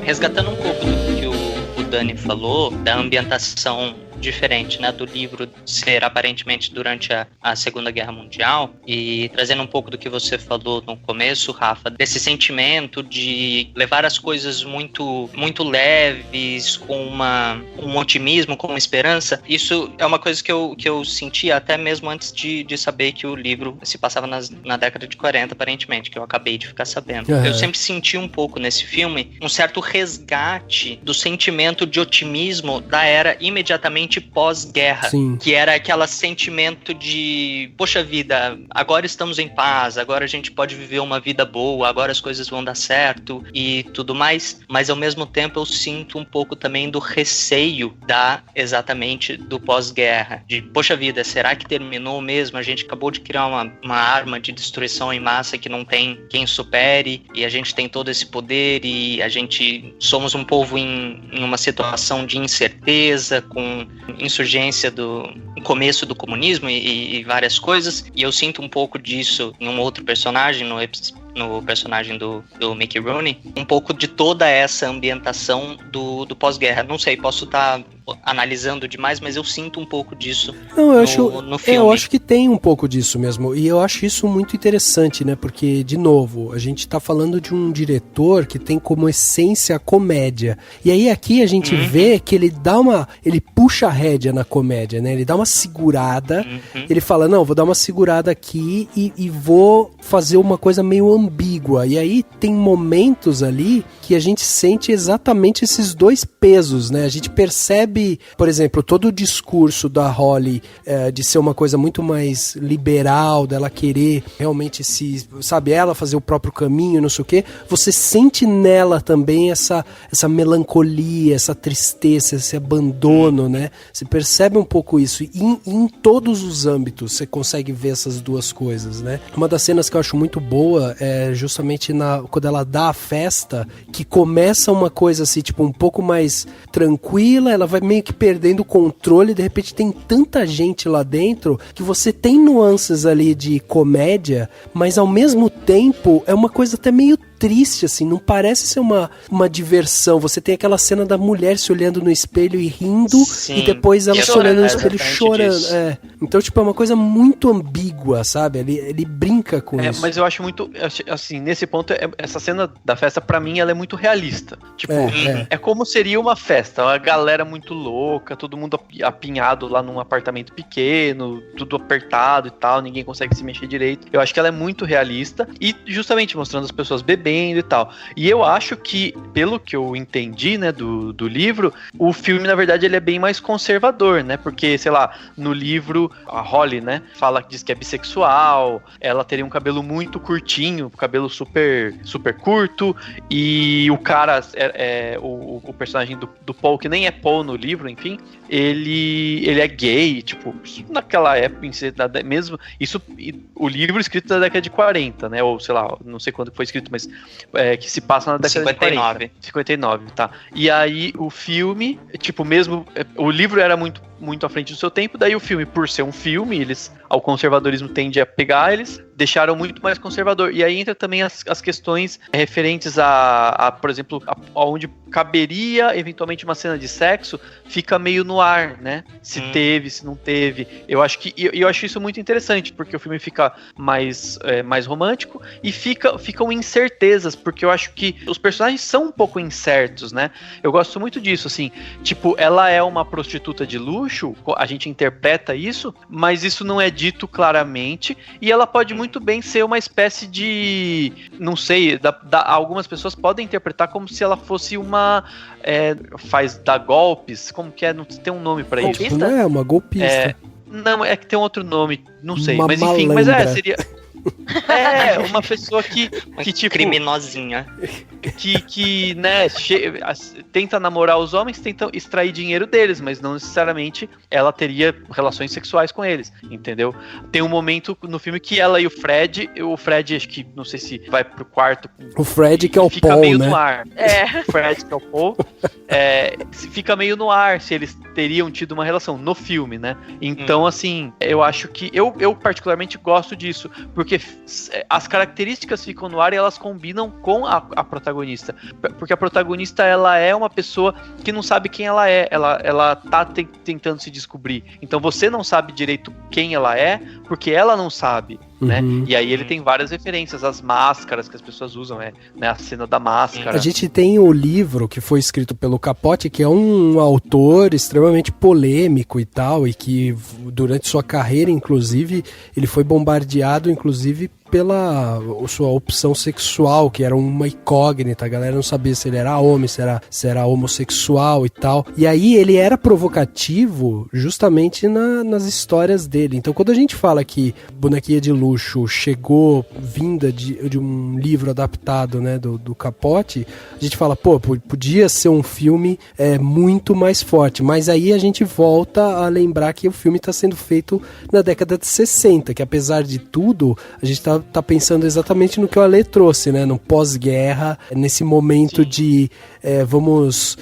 Resgatando um pouco do que o Dani falou, da ambientação diferente, né, do livro ser aparentemente durante a Segunda Guerra Mundial, e trazendo um pouco do que você falou no começo, Rafa, desse sentimento de levar as coisas muito, muito leves, com um otimismo, com uma esperança. Isso é uma coisa que eu sentia até mesmo antes de saber que o livro se passava na década de 40, aparentemente, que eu acabei de ficar sabendo. Eu sempre senti um pouco nesse filme um certo resgate do sentimento de otimismo da era imediatamente pós-guerra, que era aquele sentimento de, poxa vida, agora estamos em paz, agora a gente pode viver uma vida boa, agora as coisas vão dar certo e tudo mais, mas ao mesmo tempo eu sinto um pouco também do receio exatamente do pós-guerra, de, poxa vida, será que terminou mesmo? A gente acabou de criar uma arma de destruição em massa que não tem quem supere, e a gente tem todo esse poder, e a gente somos um povo em uma situação de incerteza, com insurgência do começo do comunismo e várias coisas, e eu sinto um pouco disso em um outro personagem, no personagem do Mickey Rooney, um pouco de toda essa ambientação do pós-guerra. Não sei, posso estar analisando demais, mas eu sinto um pouco disso no filme. Eu acho que tem um pouco disso mesmo, e eu acho isso muito interessante, né, porque, de novo, a gente tá falando de um diretor que tem como essência a comédia, e aí aqui a gente vê que ele puxa a rédea na comédia, né, ele dá uma segurada, ele fala, não, vou dar uma segurada aqui e vou fazer uma coisa meio ambígua, e aí tem momentos ali que a gente sente exatamente esses dois pesos, né, a gente percebe, por exemplo, todo o discurso da Holly de ser uma coisa muito mais liberal, dela querer realmente ela fazer o próprio caminho, não sei o quê, você sente nela também essa melancolia, essa tristeza, esse abandono, né? Você percebe um pouco isso, e em todos os âmbitos você consegue ver essas duas coisas, né? Uma das cenas que eu acho muito boa é justamente quando ela dá a festa, que começa uma coisa assim, tipo, um pouco mais tranquila, ela vai meio que perdendo o controle, de repente tem tanta gente lá dentro que você tem nuances ali de comédia, mas ao mesmo tempo é uma coisa até meio triste, assim, não parece ser uma diversão. Você tem aquela cena da mulher se olhando no espelho e rindo, e depois ela se olhando no espelho chorando. Então, tipo, é uma coisa muito ambígua, sabe? Ele brinca com isso. Mas eu acho muito, assim, nesse ponto, essa cena da festa, pra mim, ela é muito realista. Tipo, é como seria uma festa, uma galera muito louca, todo mundo apinhado lá num apartamento pequeno, tudo apertado e tal, ninguém consegue se mexer direito. Eu acho que ela é muito realista, e justamente mostrando as pessoas bebendo e tal. E eu acho que, pelo que eu entendi, né, do livro, o filme, na verdade, ele é bem mais conservador, né? Porque, sei lá, no livro, a Holly, né, diz que é bissexual, ela teria um cabelo muito curtinho, cabelo super, super curto, e o cara, o personagem do Paul, que nem é Paul no livro, enfim, ele é gay, tipo, naquela época, mesmo, isso, o livro escrito da década de 40, né, ou sei lá, não sei quando foi escrito, mas que se passa na década de 40. 59, tá. E aí o filme, tipo, mesmo, o livro era muito, muito à frente do seu tempo, daí o filme, por ser um filme, eles, ao conservadorismo tende a pegar, eles deixaram muito mais conservador. E aí entra também as questões referentes a por exemplo, onde caberia eventualmente uma cena de sexo, fica meio no ar, né? Se teve, se não teve. Eu acho isso muito interessante, porque o filme fica mais romântico e ficam incertezas, porque eu acho que os personagens são um pouco incertos, né? Eu gosto muito disso, assim, tipo, ela é uma prostituta de luxo, a gente interpreta isso, mas isso não é dito claramente, e ela pode muito bem ser uma espécie de, não sei, algumas pessoas podem interpretar como se ela fosse dá golpes, como que é, não tem um nome pra isso. Não é uma golpista. Não, é que tem um outro nome, não sei, uma mas enfim, malandra. seria... É, uma pessoa que tipo... Criminosinha. Que né, tenta namorar os homens, tenta extrair dinheiro deles, mas não necessariamente ela teria relações sexuais com eles, entendeu? Tem um momento no filme que ela e o Fred, acho que, não sei se vai pro quarto... O Fred que é o fica Paul, meio né? no ar. O Fred que é o Paul, fica meio no ar se eles teriam tido uma relação no filme, né? Então, assim, eu acho que... Eu particularmente gosto disso, porque as características ficam no ar e elas combinam com a protagonista. Porque a protagonista, ela é uma pessoa que não sabe quem ela é. Ela tá tentando se descobrir. Então você não sabe direito quem ela é, porque ela não sabe. Né? E aí ele tem várias referências, as máscaras que as pessoas usam, né? A cena da máscara. A gente tem o livro que foi escrito pelo Capote, que é um autor extremamente polêmico e tal, e que durante sua carreira, inclusive, ele foi bombardeado, inclusive, pela sua opção sexual, que era uma incógnita, a galera não sabia se ele era homem, se era homossexual e tal. E aí ele era provocativo justamente nas histórias dele. Então quando a gente fala que Bonequinha de Luxo chegou vinda de um livro adaptado, né, do Capote, a gente fala, pô, podia ser um filme muito mais forte, mas aí a gente volta a lembrar que o filme está sendo feito na década de 60, que apesar de tudo, a gente tá pensando exatamente no que o Ale trouxe, né? No pós-guerra, nesse momento de vamos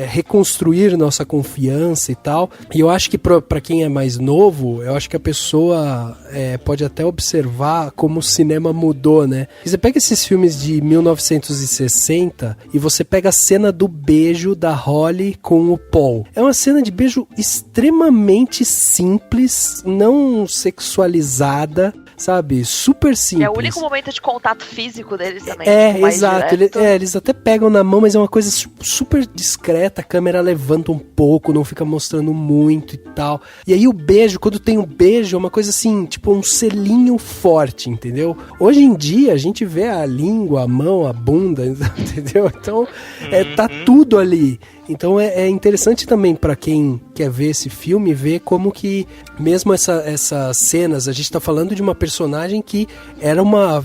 reconstruir nossa confiança e tal. E eu acho que para quem é mais novo, eu acho que a pessoa pode até observar como o cinema mudou, né? E você pega esses filmes de 1960 e você pega a cena do beijo da Holly com o Paul. É uma cena de beijo extremamente simples, não sexualizada, sabe? Super simples. É o único momento de contato físico deles também. Exato. Eles até pegam na mão, mas é uma coisa super discreta, a câmera levanta um pouco, não fica mostrando muito e tal. E aí o beijo, quando tem um beijo, é uma coisa assim, tipo um selinho forte, entendeu? Hoje em dia, a gente vê a língua, a mão, a bunda, entendeu? Então, tá tudo ali. Então é interessante também para quem quer ver esse filme, ver como que mesmo essas cenas, a gente tá falando de uma personagem que era uma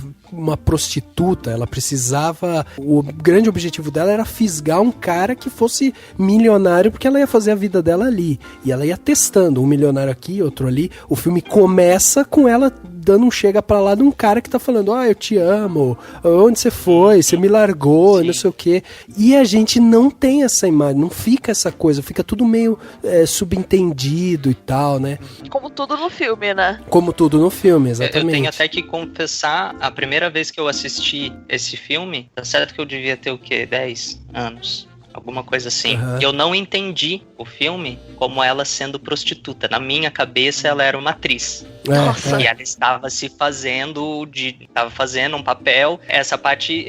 prostituta, ela precisava, o grande objetivo dela era fisgar um cara que fosse milionário, porque ela ia fazer a vida dela ali, e ela ia testando, um milionário aqui, outro ali. O filme começa com ela dando um chega pra lá de um cara que tá falando, eu te amo, onde você foi, você me largou, não sei o quê, e a gente não tem essa imagem, não fica essa coisa, fica tudo meio subentendido e tal, né? Como tudo no filme, né? Como tudo no filme, exatamente. Eu tenho até que confessar, a primeira vez que eu assisti esse filme, tá certo que eu devia ter o quê? 10 anos? Alguma coisa assim. Eu não entendi o filme como ela sendo prostituta. Na minha cabeça, ela era uma atriz. Nossa. E ela estava se fazendo estava fazendo um papel. Essa parte,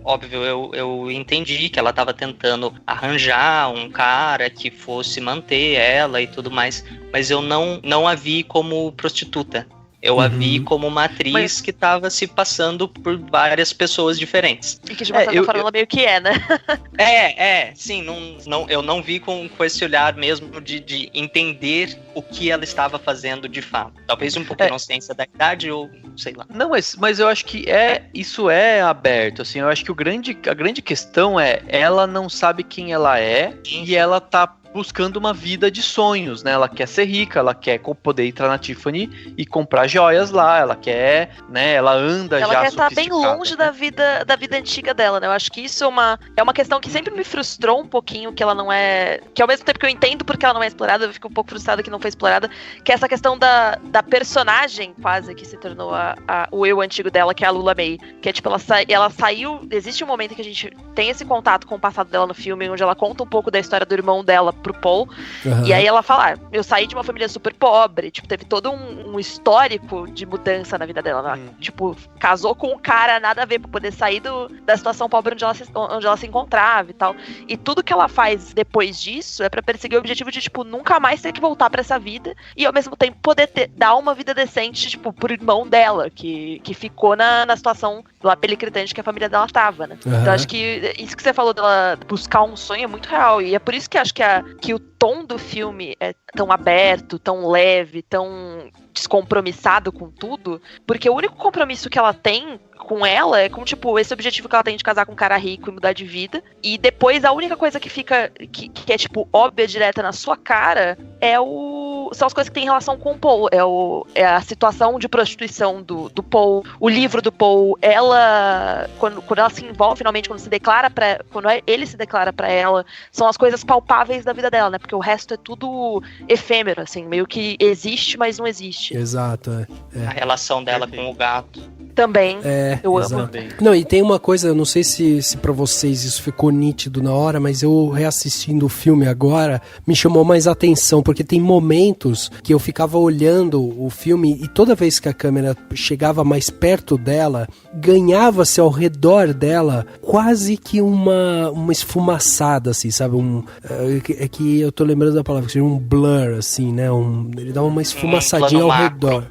óbvio, eu entendi que ela estava tentando arranjar um cara que fosse manter ela e tudo mais. Mas eu não a vi como prostituta. Eu a vi como uma atriz que estava se passando por várias pessoas diferentes. E que de uma certa forma ela meio que né? Sim, eu não vi com esse olhar mesmo de entender o que ela estava fazendo de fato. Talvez um pouco de inocência da idade ou sei lá. Não, mas eu acho que isso é aberto, assim, eu acho que a grande questão ela não sabe quem ela é e ela tá buscando uma vida de sonhos, né? Ela quer ser rica, ela quer poder entrar na Tiffany e comprar joias lá, ela quer, né? Ela anda já sofisticada. Ela quer estar bem longe da vida antiga dela, né? Eu acho que isso é uma questão que sempre me frustrou um pouquinho, que ela não é... Que ao mesmo tempo que eu entendo porque ela não é explorada, eu fico um pouco frustrada que não foi explorada, que é essa questão da personagem quase que se tornou o eu antigo dela, que é a Lula May. Que é tipo, ela saiu... Existe um momento que a gente tem esse contato com o passado dela no filme, onde ela conta um pouco da história do irmão dela pro Paul, e aí ela fala, eu saí de uma família super pobre, tipo, teve todo um histórico de mudança na vida dela, né? Tipo, casou com um cara nada a ver pra poder sair da situação pobre onde ela se encontrava e tal, e tudo que ela faz depois disso é pra perseguir o objetivo de, tipo, nunca mais ter que voltar pra essa vida, e ao mesmo tempo poder dar uma vida decente, tipo, pro irmão dela, que ficou na situação lá pelicritante que a família dela tava, né? Então acho que isso que você falou dela buscar um sonho é muito real, e é por isso que acho que que o tom do filme é tão aberto, tão leve, tão descompromissado com tudo, porque o único compromisso que ela tem com ela é com, tipo, esse objetivo que ela tem de casar com um cara rico e mudar de vida, e depois a única coisa que fica, que é, tipo, óbvia, direta na sua cara, são as coisas que tem relação com o Paul, é a situação de prostituição do Paul, o livro do Paul, ela, quando ela se envolve finalmente, quando ele se declara pra ela, são as coisas palpáveis da vida dela, né, porque o resto é tudo efêmero, assim, meio que existe, mas não existe. Exato, A relação dela com o gato. Também, eu amo. Não, e tem uma coisa, eu não sei se pra vocês isso ficou nítido na hora, mas eu reassistindo o filme agora, me chamou mais atenção, porque tem momentos que eu ficava olhando o filme e toda vez que a câmera chegava mais perto dela, ganhava-se ao redor dela quase que uma esfumaçada, assim, sabe? É que eu tô lembrando da palavra, que seria um blur, assim, né? Ele dá uma esfumaçadinha ao redor.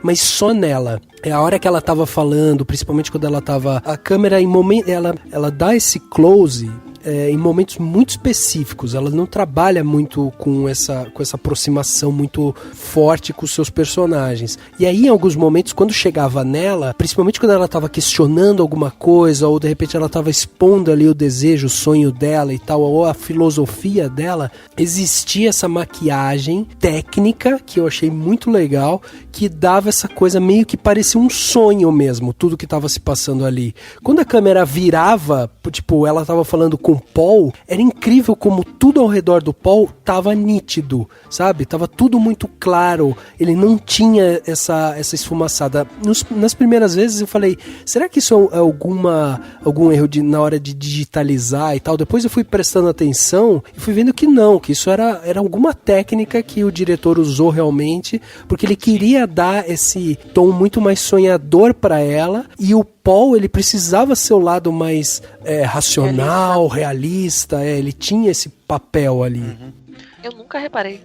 Mas só nela. É a hora que ela tava falando, principalmente quando ela tava... A câmera, em momento, ela dá esse close em momentos muito específicos. Ela não trabalha muito com essa aproximação muito forte com os seus personagens. E aí, em alguns momentos, quando chegava nela, principalmente quando ela tava questionando alguma coisa, ou de repente ela tava expondo ali o desejo, o sonho dela e tal, ou a filosofia dela, existia essa maquiagem técnica, que eu achei muito legal, que dava essa coisa meio que parecia um sonho mesmo, tudo que tava se passando ali. Quando a câmera virava, tipo, ela tava falando com o Paul, era incrível como tudo ao redor do Paul tava nítido, sabe? Tava tudo muito claro, ele não tinha essa esfumaçada. Nas primeiras vezes eu falei, será que isso é algum erro na hora de digitalizar e tal? Depois eu fui prestando atenção e fui vendo que não, que isso era alguma técnica que o diretor usou realmente, porque ele queria dar esse tom muito mais sonhador pra ela, e o Paul, ele precisava ser o lado mais racional, realista, ele tinha esse papel ali. Eu nunca reparei.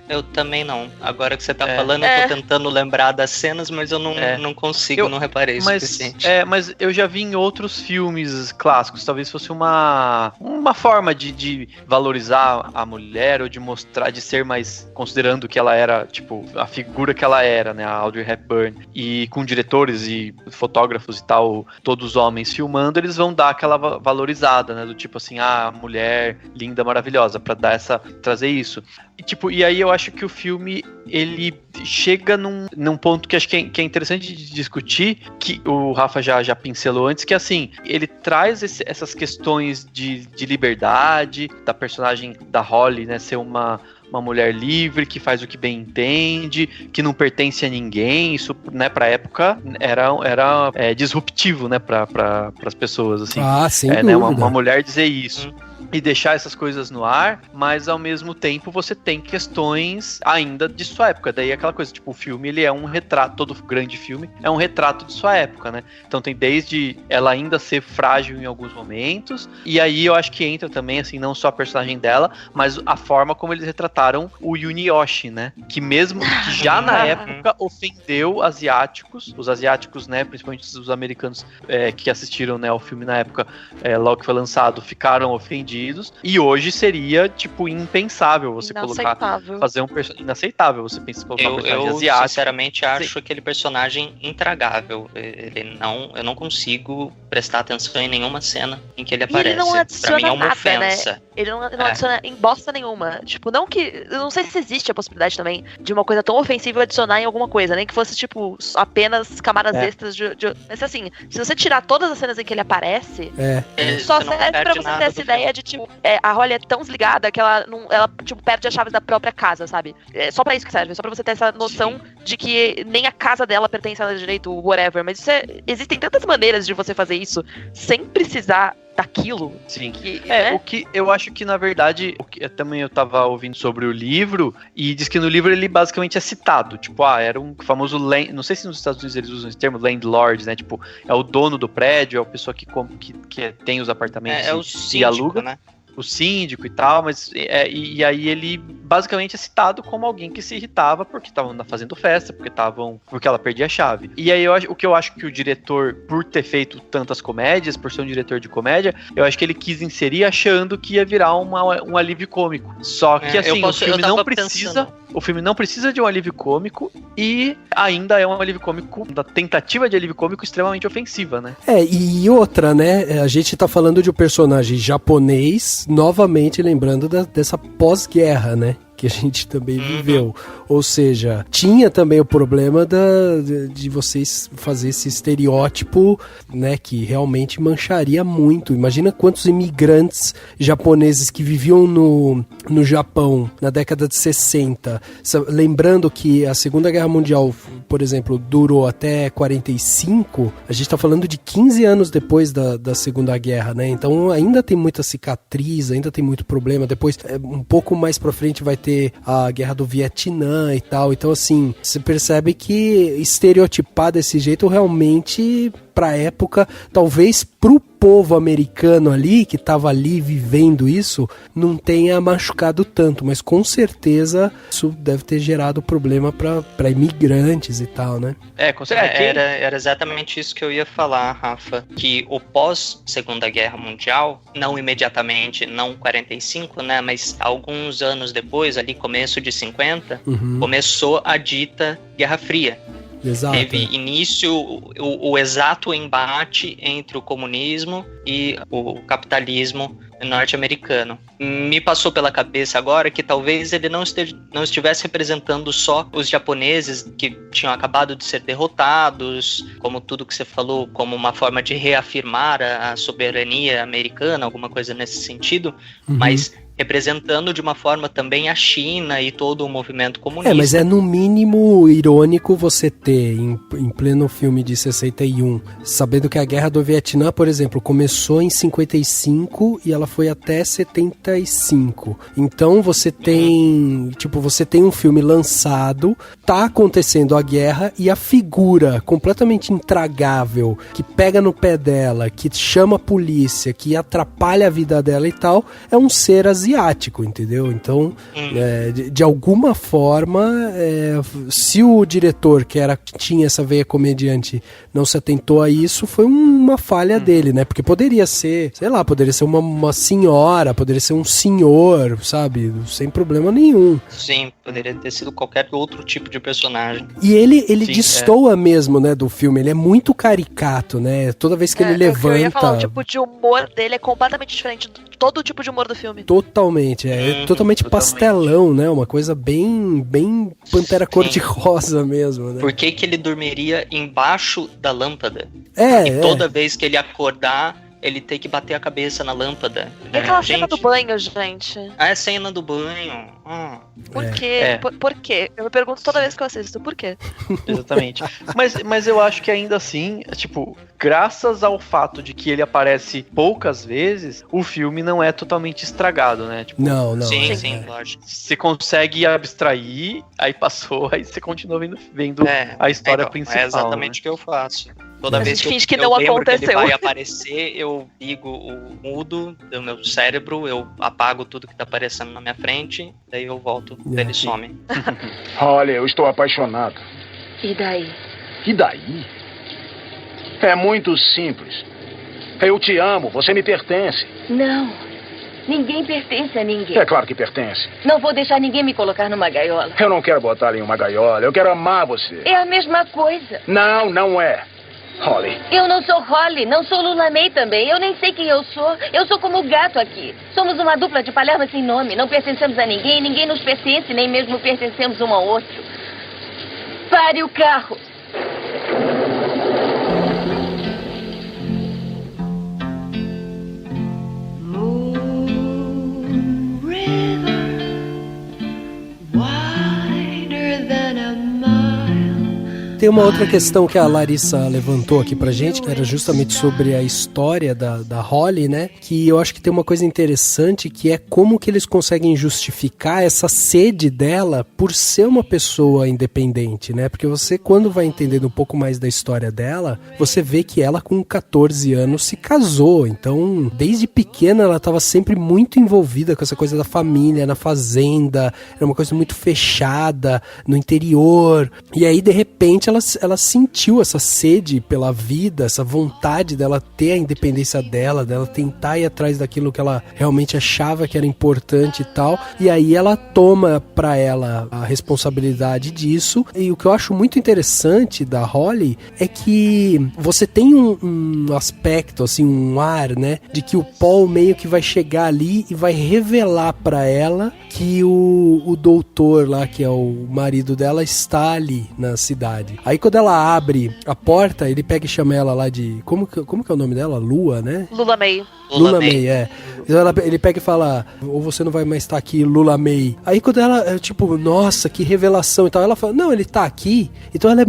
Eu também não. Agora que você tá falando, eu tô tentando lembrar das cenas, mas eu não consigo, não reparei o suficiente. Mas eu já vi em outros filmes clássicos, talvez fosse uma forma de valorizar a mulher, ou de mostrar, de ser mais, considerando que ela era, tipo, a figura que ela era, né, a Audrey Hepburn, e com diretores e fotógrafos e tal, todos homens filmando, eles vão dar aquela valorizada, né, do tipo assim, mulher linda, maravilhosa, pra trazer isso. E aí eu acho que o filme, ele chega num ponto que acho que é interessante de discutir, que o Rafa já pincelou antes, que assim, ele traz essas questões de liberdade, da personagem da Holly, né, ser uma mulher livre, que faz o que bem entende, que não pertence a ninguém. Isso, né, pra época era disruptivo, né, para as pessoas, assim. Sem dúvida. Né, uma mulher dizer isso. E deixar essas coisas no ar, mas ao mesmo tempo você tem questões ainda de sua época. Daí aquela coisa, tipo, o filme, ele é um retrato, todo grande filme é um retrato de sua época, né? Então tem desde ela ainda ser frágil em alguns momentos, e aí eu acho que entra também, assim, não só a personagem dela, mas a forma como eles retrataram o Yuniyoshi, né? Que já na época ofendeu os asiáticos, né? Principalmente os americanos que assistiram, né, ao filme na época, logo que foi lançado, ficaram ofendidos. E hoje seria, tipo, impensável você fazer um personagem inaceitável, você pensa em colocar um personagem asiático. Eu sinceramente acho aquele personagem intragável. Eu não consigo prestar atenção em nenhuma cena em que ele aparece. Ele não adiciona pra mim é uma nada, ofensa. Né? Ele não adiciona em bosta nenhuma. Tipo, não que... Eu não sei se existe a possibilidade também de uma coisa tão ofensiva adicionar em alguma coisa, nem que fosse, tipo, apenas camadas extras de... Mas assim, se você tirar todas as cenas em que ele aparece, só serve pra você ter essa ideia de, tipo, a Holly é tão desligada que ela tipo, perde as chaves da própria casa, sabe? É só pra isso que serve, só pra você ter essa noção de que nem a casa dela pertence a ela direito, whatever. Mas existem tantas maneiras de você fazer isso sem precisar daquilo. Sim. O que eu acho que, na verdade, também eu tava ouvindo sobre o livro, e diz que no livro ele basicamente é citado, tipo, era um famoso não sei se nos Estados Unidos eles usam esse termo, landlord, né, tipo, é o dono do prédio, é a pessoa que tem os apartamentos o e síndico, aluga. Né? o síndico e tal, mas e aí ele basicamente é citado como alguém que se irritava porque estavam fazendo festa, porque ela perdia a chave. E aí o que eu acho que o diretor, por ter feito tantas comédias, por ser um diretor de comédia, eu acho que ele quis inserir achando que ia virar um alívio cômico. Só que assim, o filme não precisa de um alívio cômico e ainda é um alívio cômico, da tentativa de alívio cômico extremamente ofensiva, né? E outra, né? A gente tá falando de um personagem japonês, novamente lembrando dessa pós-guerra, né? Que a gente também viveu. Ou seja, tinha também o problema de vocês fazer esse estereótipo, né, que realmente mancharia muito. Imagina quantos imigrantes japoneses que viviam no Japão na década de 60. Lembrando que a Segunda Guerra Mundial, por exemplo, durou até 45, a gente está falando de 15 anos depois da Segunda Guerra, né? Então ainda tem muita cicatriz, ainda tem muito problema. Depois, um pouco mais pra frente, vai ter a Guerra do Vietnã e tal. Então, assim, você percebe que estereotipar desse jeito realmente, pra época, talvez pro povo americano ali, que tava ali vivendo isso, não tenha machucado tanto, mas com certeza isso deve ter gerado problema pra imigrantes e tal, né? Com certeza. Era exatamente isso que eu ia falar, Rafa, que o pós-Segunda Guerra Mundial, não imediatamente, não 45, né, mas alguns anos depois, ali começo de 50, começou a dita Guerra Fria. Exato. Teve início o exato embate entre o comunismo e o capitalismo norte-americano. Me passou pela cabeça agora que talvez ele não estivesse representando só os japoneses que tinham acabado de ser derrotados, como tudo que você falou, como uma forma de reafirmar a soberania americana, alguma coisa nesse sentido, mas representando de uma forma também a China e todo o movimento comunista. Mas é no mínimo irônico você ter, em pleno filme de 61, sabendo que a Guerra do Vietnã, por exemplo, começou em 55 e ela foi até 75. Então você tem, você tem um filme lançado, tá acontecendo a guerra e a figura completamente intragável, que pega no pé dela, que chama a polícia, que atrapalha a vida dela e tal, é um ser asiático, entendeu? Então, de alguma forma, se o diretor, que tinha essa veia comediante, não se atentou a isso, foi uma falha dele, né? Porque poderia ser, sei lá, poderia ser uma senhora, poderia ser um senhor, sabe? Sem problema nenhum. Sim, poderia ter sido qualquer outro tipo de personagem. E ele destoa mesmo, né, do filme. Ele é muito caricato, né? Toda vez que ele levanta... Eu ia falar, o tipo de humor dele é completamente diferente de todo o tipo de humor do filme. Totalmente, totalmente pastelão, né? Uma coisa bem Pantera cor-de-rosa mesmo, né? Por que ele dormiria embaixo da lâmpada? E toda vez que ele acordar, ele tem que bater a cabeça na lâmpada. E aquela cena do banho, gente? A cena do banho. Por quê? Por quê? Eu me pergunto toda vez que eu assisto, por quê? Exatamente. Mas eu acho que ainda assim, graças ao fato de que ele aparece poucas vezes, o filme não é totalmente estragado, né? Não. Sim, lógico. Você consegue abstrair, aí passou, aí você continua vendo a história principal. É exatamente o que eu faço. Toda vez que finge que não aconteceu. Que ele vai aparecer, eu ligo o mudo do meu cérebro, eu apago tudo que tá aparecendo na minha frente, daí eu volto, ele some. Olha, eu estou apaixonado. E daí? E daí? É muito simples. Eu te amo, você me pertence. Não, ninguém pertence a ninguém. É claro que pertence. Não vou deixar ninguém me colocar numa gaiola. Eu não quero botar em uma gaiola, eu quero amar você. É a mesma coisa. Não, não é. Holly. Eu não sou Holly, não sou Lula May também. Eu nem sei quem eu sou. Eu sou como o gato aqui. Somos uma dupla de palhaços sem nome. Não pertencemos a ninguém, ninguém nos pertence, nem mesmo pertencemos um ao outro. Pare o carro. Moon River, wider than a mile. tem uma outra questão que a Larissa levantou aqui pra gente, que era justamente sobre a história da Holly, né? Que eu acho que tem uma coisa interessante, que é como que eles conseguem justificar essa sede dela por ser uma pessoa independente, né? Porque você, quando vai entendendo um pouco mais da história dela, você vê que ela com 14 anos se casou. Então, desde pequena ela estava sempre muito envolvida com essa coisa da família, na fazenda, era uma coisa muito fechada, no interior. E aí, de repente, ela sentiu essa sede pela vida, essa vontade dela ter a independência dela tentar ir atrás daquilo que ela realmente achava que era importante e tal. E aí ela toma pra ela a responsabilidade disso. E o que eu acho muito interessante da Holly é que você tem um aspecto, assim, um ar, né, de que o Paul meio que vai chegar ali e vai revelar pra ela que o doutor lá, que é o marido dela, está ali na cidade. Aí quando ela abre a porta, ele pega e chama ela lá de... Como que é o nome dela? Lua, né? Lula May. Lula May, é. Ele pega e fala, ou você não vai mais estar aqui, Lula May. Aí quando ela, tipo, nossa, que revelação e tal, ela fala, não, ele tá aqui. Então ela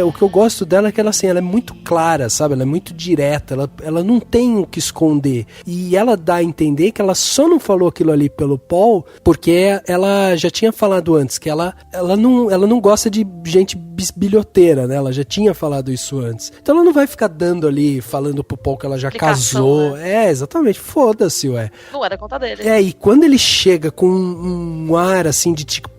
o que eu gosto dela é que ela, assim, ela é muito clara, sabe? Ela é muito direta, ela não tem o que esconder. E ela dá a entender que ela só não falou aquilo ali pelo Paul, porque ela já tinha falado antes, que ela não gosta de gente bisbilhoteira, né? Ela já tinha falado isso antes. Então ela não vai ficar dando ali, falando pro Paul que ela já casou. Né? É, exatamente. Foda-se, ué. Não é da conta dele. É, e quando ele chega com um ar assim de tipo,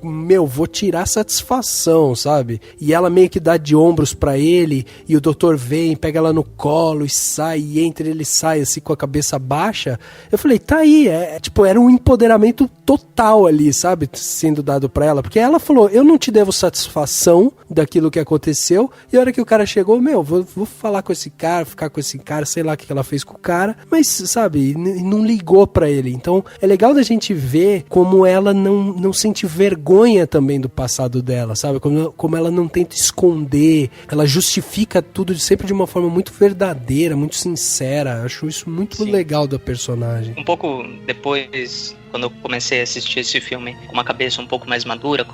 vou tirar satisfação, sabe? E ela meio que dá de ombros pra ele, e o doutor vem, pega ela no colo e sai, e entra ele sai assim com a cabeça baixa. Eu falei, tá aí, tipo, era um empoderamento total ali, sabe? Sendo dado pra ela, porque ela falou, eu não te devo satisfação daquilo que aconteceu, e a hora que o cara chegou, vou falar com esse cara, ficar com esse cara, sei lá o que ela fez com o cara, mas, sabe, não ligou pra ele. Então, é legal da gente ver como ela não sente vergonha também do passado dela, sabe? Como ela não tenta esconder, ela justifica tudo sempre de uma forma muito verdadeira, muito sincera. Acho isso muito legal da personagem. Um pouco depois, quando eu comecei a assistir esse filme com uma cabeça um pouco mais madura,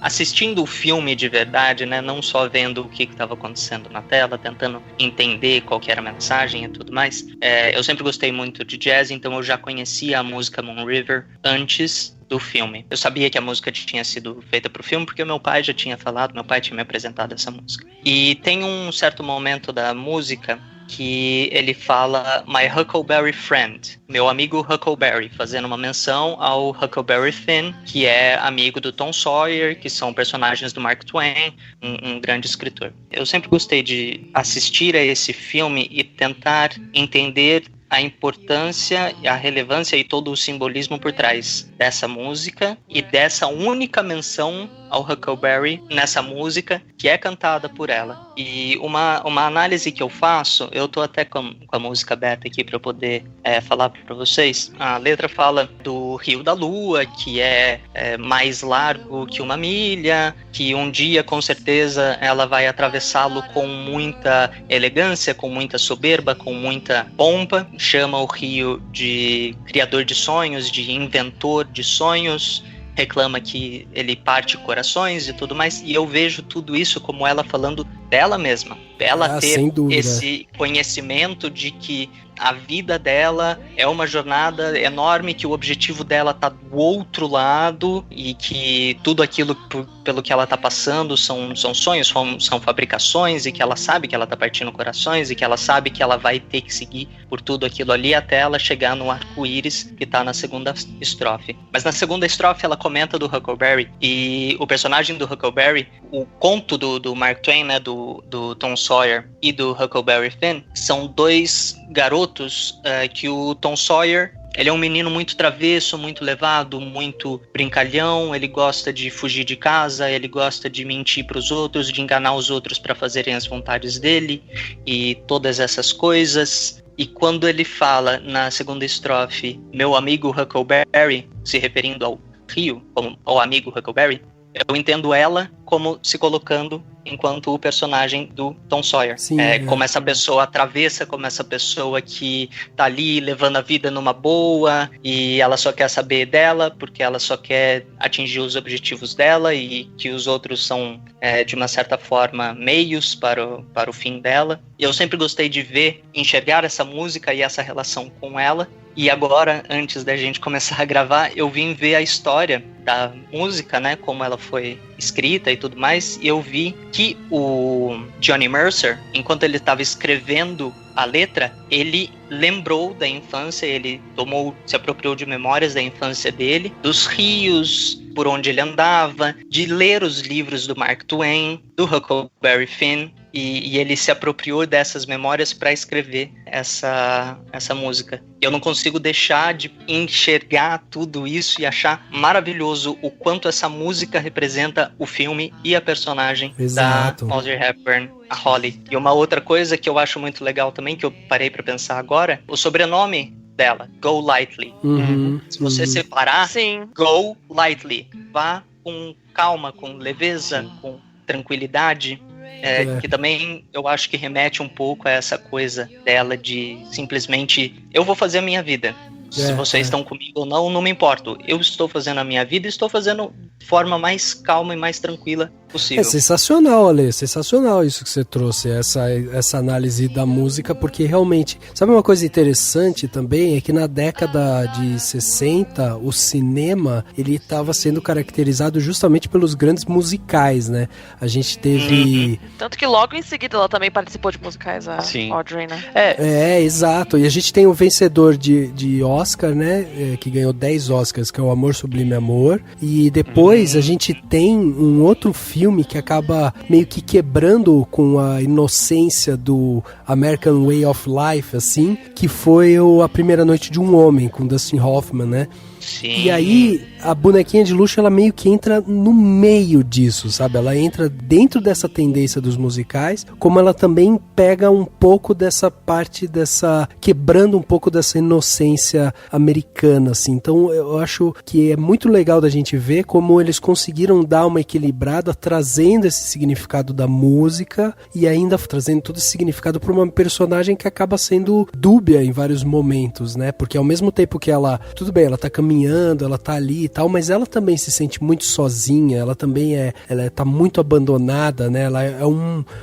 assistindo o filme de verdade, né, não só vendo o que estava acontecendo na tela, tentando entender qual que era a mensagem e tudo mais, eu sempre gostei muito de jazz, então eu já conhecia a música Moon River antes do filme. Eu sabia que a música tinha sido feita pro filme porque meu pai já tinha falado, meu pai tinha me apresentado essa música. E tem um certo momento da música que ele fala My Huckleberry Friend, meu amigo Huckleberry, fazendo uma menção ao Huckleberry Finn, que é amigo do Tom Sawyer, que são personagens do Mark Twain, um grande escritor. Eu sempre gostei de assistir a esse filme e tentar entender a importância, a relevância e todo o simbolismo por trás dessa música e dessa única menção ao Huckleberry nessa música que é cantada por ela. E uma análise que eu faço, eu tô até com a música aberta aqui para eu poder falar para vocês. A letra fala do Rio da Lua, que é mais largo que uma milha, que um dia com certeza ela vai atravessá-lo com muita elegância, com muita soberba, com muita pompa. Chama o rio de criador de sonhos, de inventor de sonhos, reclama que ele parte corações e tudo mais, e eu vejo tudo isso como ela falando dela mesma, dela ter esse conhecimento de que a vida dela é uma jornada enorme, que o objetivo dela tá do outro lado e que tudo aquilo pelo que ela tá passando são sonhos, são fabricações, e que ela sabe que ela tá partindo corações e que ela sabe que ela vai ter que seguir por tudo aquilo ali até ela chegar no arco-íris que tá na segunda estrofe. Mas na segunda estrofe ela comenta do Huckleberry, e o personagem do Huckleberry, o conto do Mark Twain, né, do Tom Sawyer e do Huckleberry Finn, são dois garotos que o Tom Sawyer, ele é um menino muito travesso, muito levado, muito brincalhão, ele gosta de fugir de casa, ele gosta de mentir para os outros, de enganar os outros para fazerem as vontades dele e todas essas coisas. E quando ele fala na segunda estrofe, meu amigo Huckleberry, se referindo ao rio, como ao amigo Huckleberry, Eu entendo ela como se colocando enquanto o personagem do Tom Sawyer. Sim, como essa pessoa travessa, como essa pessoa que tá ali levando a vida numa boa e ela só quer saber dela porque ela só quer atingir os objetivos dela e que os outros são, de uma certa forma, meios para o fim dela. E eu sempre gostei de enxergar essa música e essa relação com ela. E agora, antes da gente começar a gravar, eu vim ver a história da música, né, como ela foi escrita e tudo mais, e eu vi que o Johnny Mercer, enquanto ele estava escrevendo a letra, ele lembrou da infância, ele se apropriou de memórias da infância dele, dos rios por onde ele andava, de ler os livros do Mark Twain, do Huckleberry Finn, e ele se apropriou dessas memórias para escrever essa música. Eu não consigo deixar de enxergar tudo isso e achar maravilhoso o quanto essa música representa o filme e a personagem da Audrey Hepburn, a Holly. E uma outra coisa que eu acho muito legal também, que eu parei para pensar agora, o sobrenome dela, Go Lightly. Se você separar, Go Lightly. Vá com calma, com leveza, com tranquilidade. Que também eu acho que remete um pouco a essa coisa dela de simplesmente, eu vou fazer a minha vida. Se vocês estão comigo ou não, não me importo. Eu estou fazendo a minha vida e estou fazendo de forma mais calma e mais tranquila possível. É sensacional, Ale, sensacional isso que você trouxe, essa análise da música, porque realmente, sabe uma coisa interessante também, é que na década de 60, o cinema, ele estava sendo caracterizado justamente pelos grandes musicais, né? A gente teve... Tanto que logo em seguida ela também participou de musicais, a Audrey, né? Exato, e a gente tem o vencedor de Oscar, né, que ganhou 10 Oscars, que é o Amor Sublime Amor, e depois a gente tem um outro filme que acaba meio que quebrando com a inocência do American Way of Life, assim, que foi A Primeira Noite de um Homem, com Dustin Hoffman, né? Sim. E aí, a Bonequinha de Luxo, ela meio que entra no meio disso, sabe? Ela entra dentro dessa tendência dos musicais, como ela também pega um pouco dessa parte quebrando um pouco dessa inocência americana, assim. Então, eu acho que é muito legal da gente ver como eles conseguiram dar uma equilibrada, trazendo esse significado da música e ainda trazendo todo esse significado para uma personagem que acaba sendo dúbia em vários momentos, né? Porque ao mesmo tempo que ela, tudo bem, ela tá caminhando, ela tá ali e tal, mas ela também se sente muito sozinha, ela também ela tá muito abandonada, né?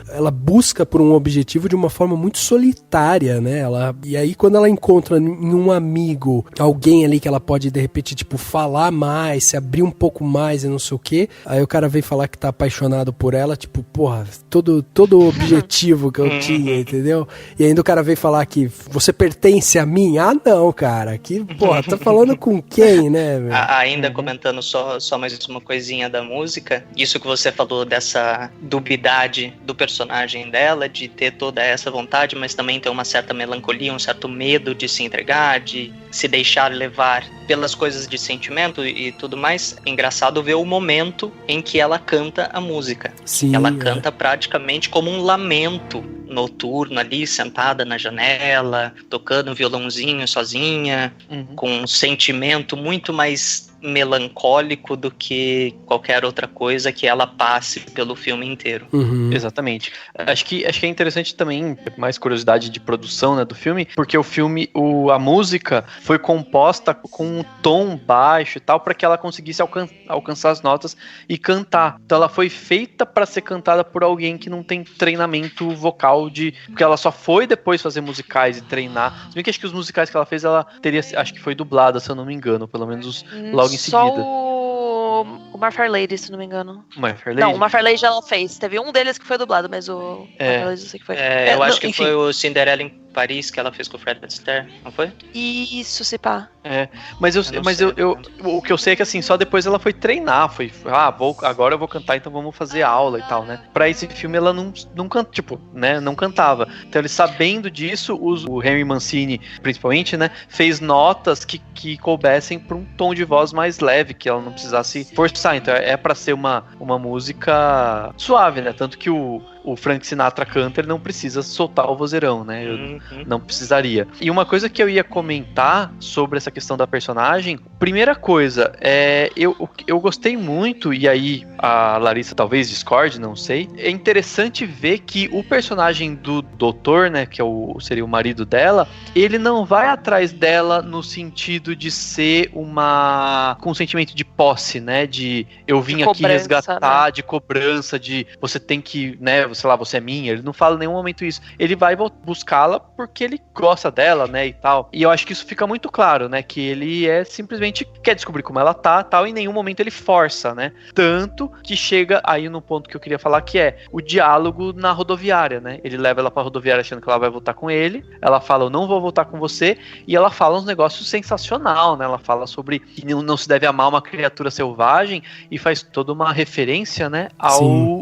Ela busca por um objetivo de uma forma muito solitária, né? E aí quando ela encontra em um amigo, alguém ali que ela pode de repente, tipo, falar mais, se abrir um pouco mais e não sei o quê, aí o cara vem falar que tá apaixonado por ela, tipo, porra, todo o objetivo que eu tinha, entendeu? E ainda o cara vem falar que você pertence a mim? Ah, não, cara, que, porra, tá falando com quem, né, velho? Ainda comentando só mais uma coisinha da música, isso que você falou dessa dubidade do personagem dela, de ter toda essa vontade, mas também ter uma certa melancolia, um certo medo de se entregar, de se deixar levar pelas coisas de sentimento e tudo mais. É engraçado ver o momento em que ela canta a música. Sim, ela canta praticamente como um lamento noturno ali, sentada na janela, tocando um violãozinho sozinha, com um sentimento muito mais melancólico do que qualquer outra coisa que ela passe pelo filme inteiro. Exatamente. Acho que é interessante também, mais curiosidade de produção, né, do filme, porque o filme, a música foi composta com um tom baixo e tal, para que ela conseguisse alcançar as notas e cantar. Então ela foi feita para ser cantada por alguém que não tem treinamento vocal, porque ela só foi depois fazer musicais e treinar. Se bem que acho que os musicais que ela fez, ela teria, acho que foi dublada, se eu não me engano, pelo menos logo em seguida. Só o My Fair Lady, se não me engano. My Fair Lady? Não, o My Fair Lady ela fez. Teve um deles que foi dublado, mas o My Fair Lady eu sei que foi. Eu acho que foi o Cinderella em Paris que ela fez com o Fred Astaire, não foi? Isso, se pá. Mas o que eu sei é que assim, só depois ela foi treinar, agora eu vou cantar, então vamos fazer aula e tal, né? Pra esse filme ela não canta, tipo, né, não cantava. Então ele, sabendo disso, o Henry Mancini, principalmente, né, fez notas que coubessem pra um tom de voz mais leve, que ela não precisasse forçar. Então é pra ser uma música suave, né? Tanto que o Frank Sinatra canta, ele não precisa soltar o vozeirão, né? Não precisaria. E uma coisa que eu ia comentar sobre essa questão da personagem, primeira coisa, eu gostei muito, e aí a Larissa talvez discorde, não sei. É interessante ver que o personagem do doutor, né, que seria o marido dela, ele não vai atrás dela no sentido de ser com um sentimento de posse, né, de eu vim aqui resgatar, né? De cobrança, de você tem que, né, sei lá, você é minha. Ele não fala em nenhum momento isso. Ele vai buscá-la porque ele gosta dela, né, e tal. E eu acho que isso fica muito claro, né, que ele simplesmente quer descobrir como ela tá, tal, e em nenhum momento ele força, né. Tanto que chega aí no ponto que eu queria falar, que é o diálogo na rodoviária, né. Ele leva ela pra rodoviária achando que ela vai voltar com ele. Ela fala, eu não vou voltar com você. E ela fala uns negócios sensacional, né. Ela fala sobre que não se deve amar uma criatura selvagem e faz toda uma referência, né,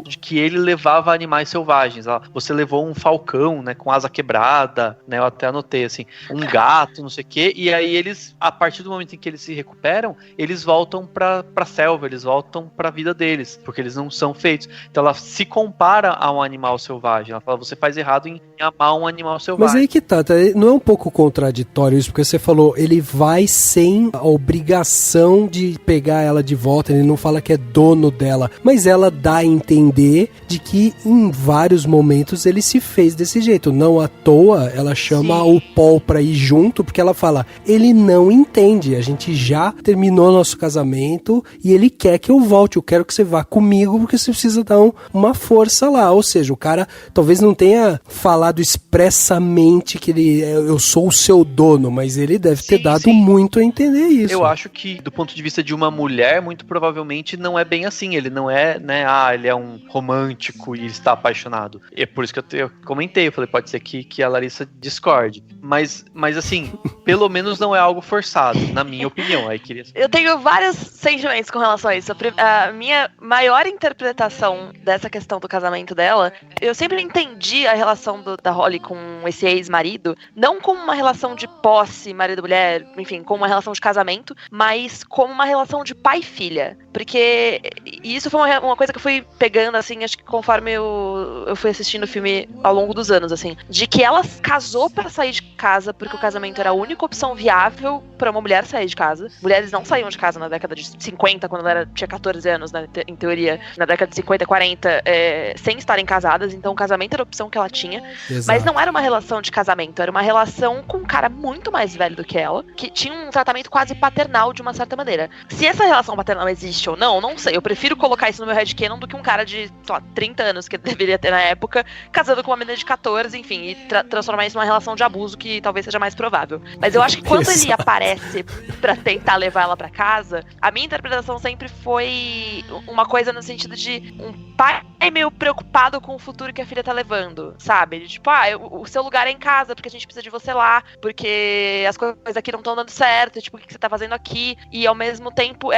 de que ele levava animais selvagens. Você levou um falcão, né, com asa quebrada, né, eu até anotei assim, um gato, não sei o quê, e aí eles, a partir do momento em que eles se recuperam, eles voltam pra selva, eles voltam pra vida deles, porque eles não são feitos. Então ela se compara a um animal selvagem, ela fala, você faz errado em amar um animal selvagem. Mas aí que tá, não é um pouco contraditório isso, porque você falou, ele vai sem a obrigação de pegar ela de volta, ele não fala que é dono dela, mas ela dá a entender de que em vários momentos ele se fez desse jeito, não à toa ela chama o Paul pra ir junto, porque ela fala, ele não entende, a gente já terminou nosso casamento e ele quer que eu volte, eu quero que você vá comigo porque você precisa dar uma força lá, ou seja, o cara talvez não tenha falado expressamente que eu sou o seu dono, mas ele deve ter dado muito a entender isso. Eu acho que do ponto de vista de uma mulher, muito provavelmente não é bem assim, ele não é, né, ele é um romântico e está apaixonado. E é por isso que eu comentei, eu falei, pode ser que a Larissa discorde. Mas assim, pelo menos não é algo forçado, na minha opinião. Aí Eu tenho vários sentimentos com relação a isso. A minha maior interpretação dessa questão do casamento dela, eu sempre entendi a relação da Holly com esse ex-marido, não como uma relação de posse, marido-mulher, enfim, como uma relação de casamento, mas como uma relação de pai e filha. Porque isso foi uma coisa que eu fui pegando, assim, acho que conforme eu fui assistindo o filme ao longo dos anos, assim, de que ela casou pra sair de casa porque o casamento era a única opção viável pra uma mulher sair de casa. Mulheres não saíam de casa na década de 50, quando ela tinha 14 anos, né, em teoria, na década de 50, 40, sem estarem casadas, então o casamento era a opção que ela tinha. Exato. Mas não era uma relação de casamento, era uma relação com um cara muito mais velho do que ela, que tinha um tratamento quase paternal de uma certa maneira. Se essa relação paternal existe ou não sei, eu prefiro colocar isso no meu headcanon do que um cara de, sei lá, 30 anos, que deveria ter na época, casando com uma menina de 14, enfim, e transformar isso numa relação de abuso que talvez seja mais provável. Mas eu acho que quando ele aparece pra tentar levar ela pra casa, a minha interpretação sempre foi uma coisa no sentido de um pai meio preocupado com o futuro que a filha tá levando, sabe? Tipo, o seu lugar é em casa, porque a gente precisa de você lá, porque as coisas aqui não estão dando certo, tipo, o que você tá fazendo aqui? E ao mesmo tempo,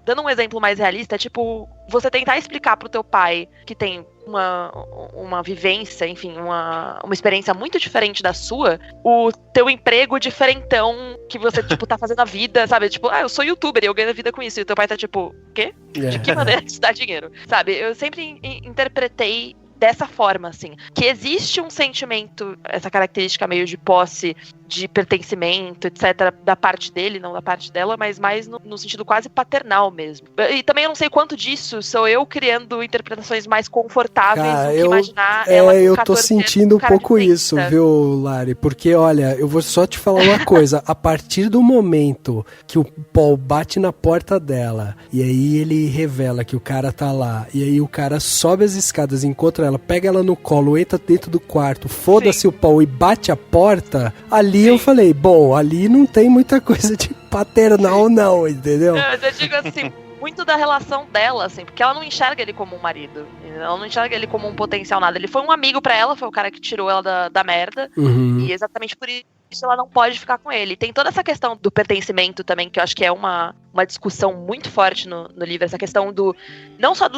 dando um exemplo mais realista, é tipo, você tentar explicar pro teu pai que tem uma vivência, enfim, uma experiência muito diferente da sua, o teu emprego diferentão que você, tipo, tá fazendo a vida, sabe? Tipo, eu sou youtuber e eu ganho a vida com isso. E o teu pai tá tipo, o quê? De que maneira te dá dinheiro? Sabe? Eu sempre interpretei dessa forma, assim, que existe um sentimento, essa característica meio de posse, de pertencimento, etc., da parte dele, não da parte dela, mas mais no sentido quase paternal mesmo. E também eu não sei quanto disso sou eu criando interpretações mais confortáveis do que imaginar ela com 14 eu tô sentindo um pouco isso, viu, Lari? Porque, olha, eu vou só te falar uma coisa, a partir do momento que o Paul bate na porta dela, e aí ele revela que o cara tá lá, e aí o cara sobe as escadas, encontra ela, pega ela no colo, entra dentro do quarto, foda-se o Paul e bate a porta, ali eu falei, bom, ali não tem muita coisa de paternal não, entendeu? Eu digo assim, muito da relação dela, assim, porque ela não enxerga ele como um marido, ela não enxerga ele como um potencial nada, ele foi um amigo pra ela, foi o cara que tirou ela da merda, e exatamente por isso ela não pode ficar com ele. Tem toda essa questão do pertencimento também, que eu acho que é uma discussão muito forte no livro, essa questão do, não só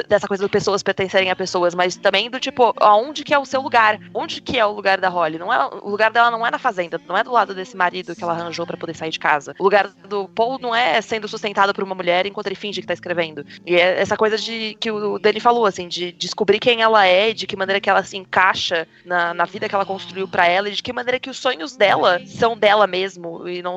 dessa coisa de pessoas pertencerem a pessoas, mas também do tipo, aonde que é o seu lugar? Onde que é o lugar da Holly? O lugar dela não é na fazenda, não é do lado desse marido que ela arranjou pra poder sair de casa. O lugar do Paul não é sendo sustentado por uma mulher enquanto ele finge que tá escrevendo. E é essa coisa que o Danny falou, assim, de descobrir quem ela é, de que maneira que ela se encaixa na vida que ela construiu pra ela, e de que maneira que os sonhos dela são dela mesmo, e não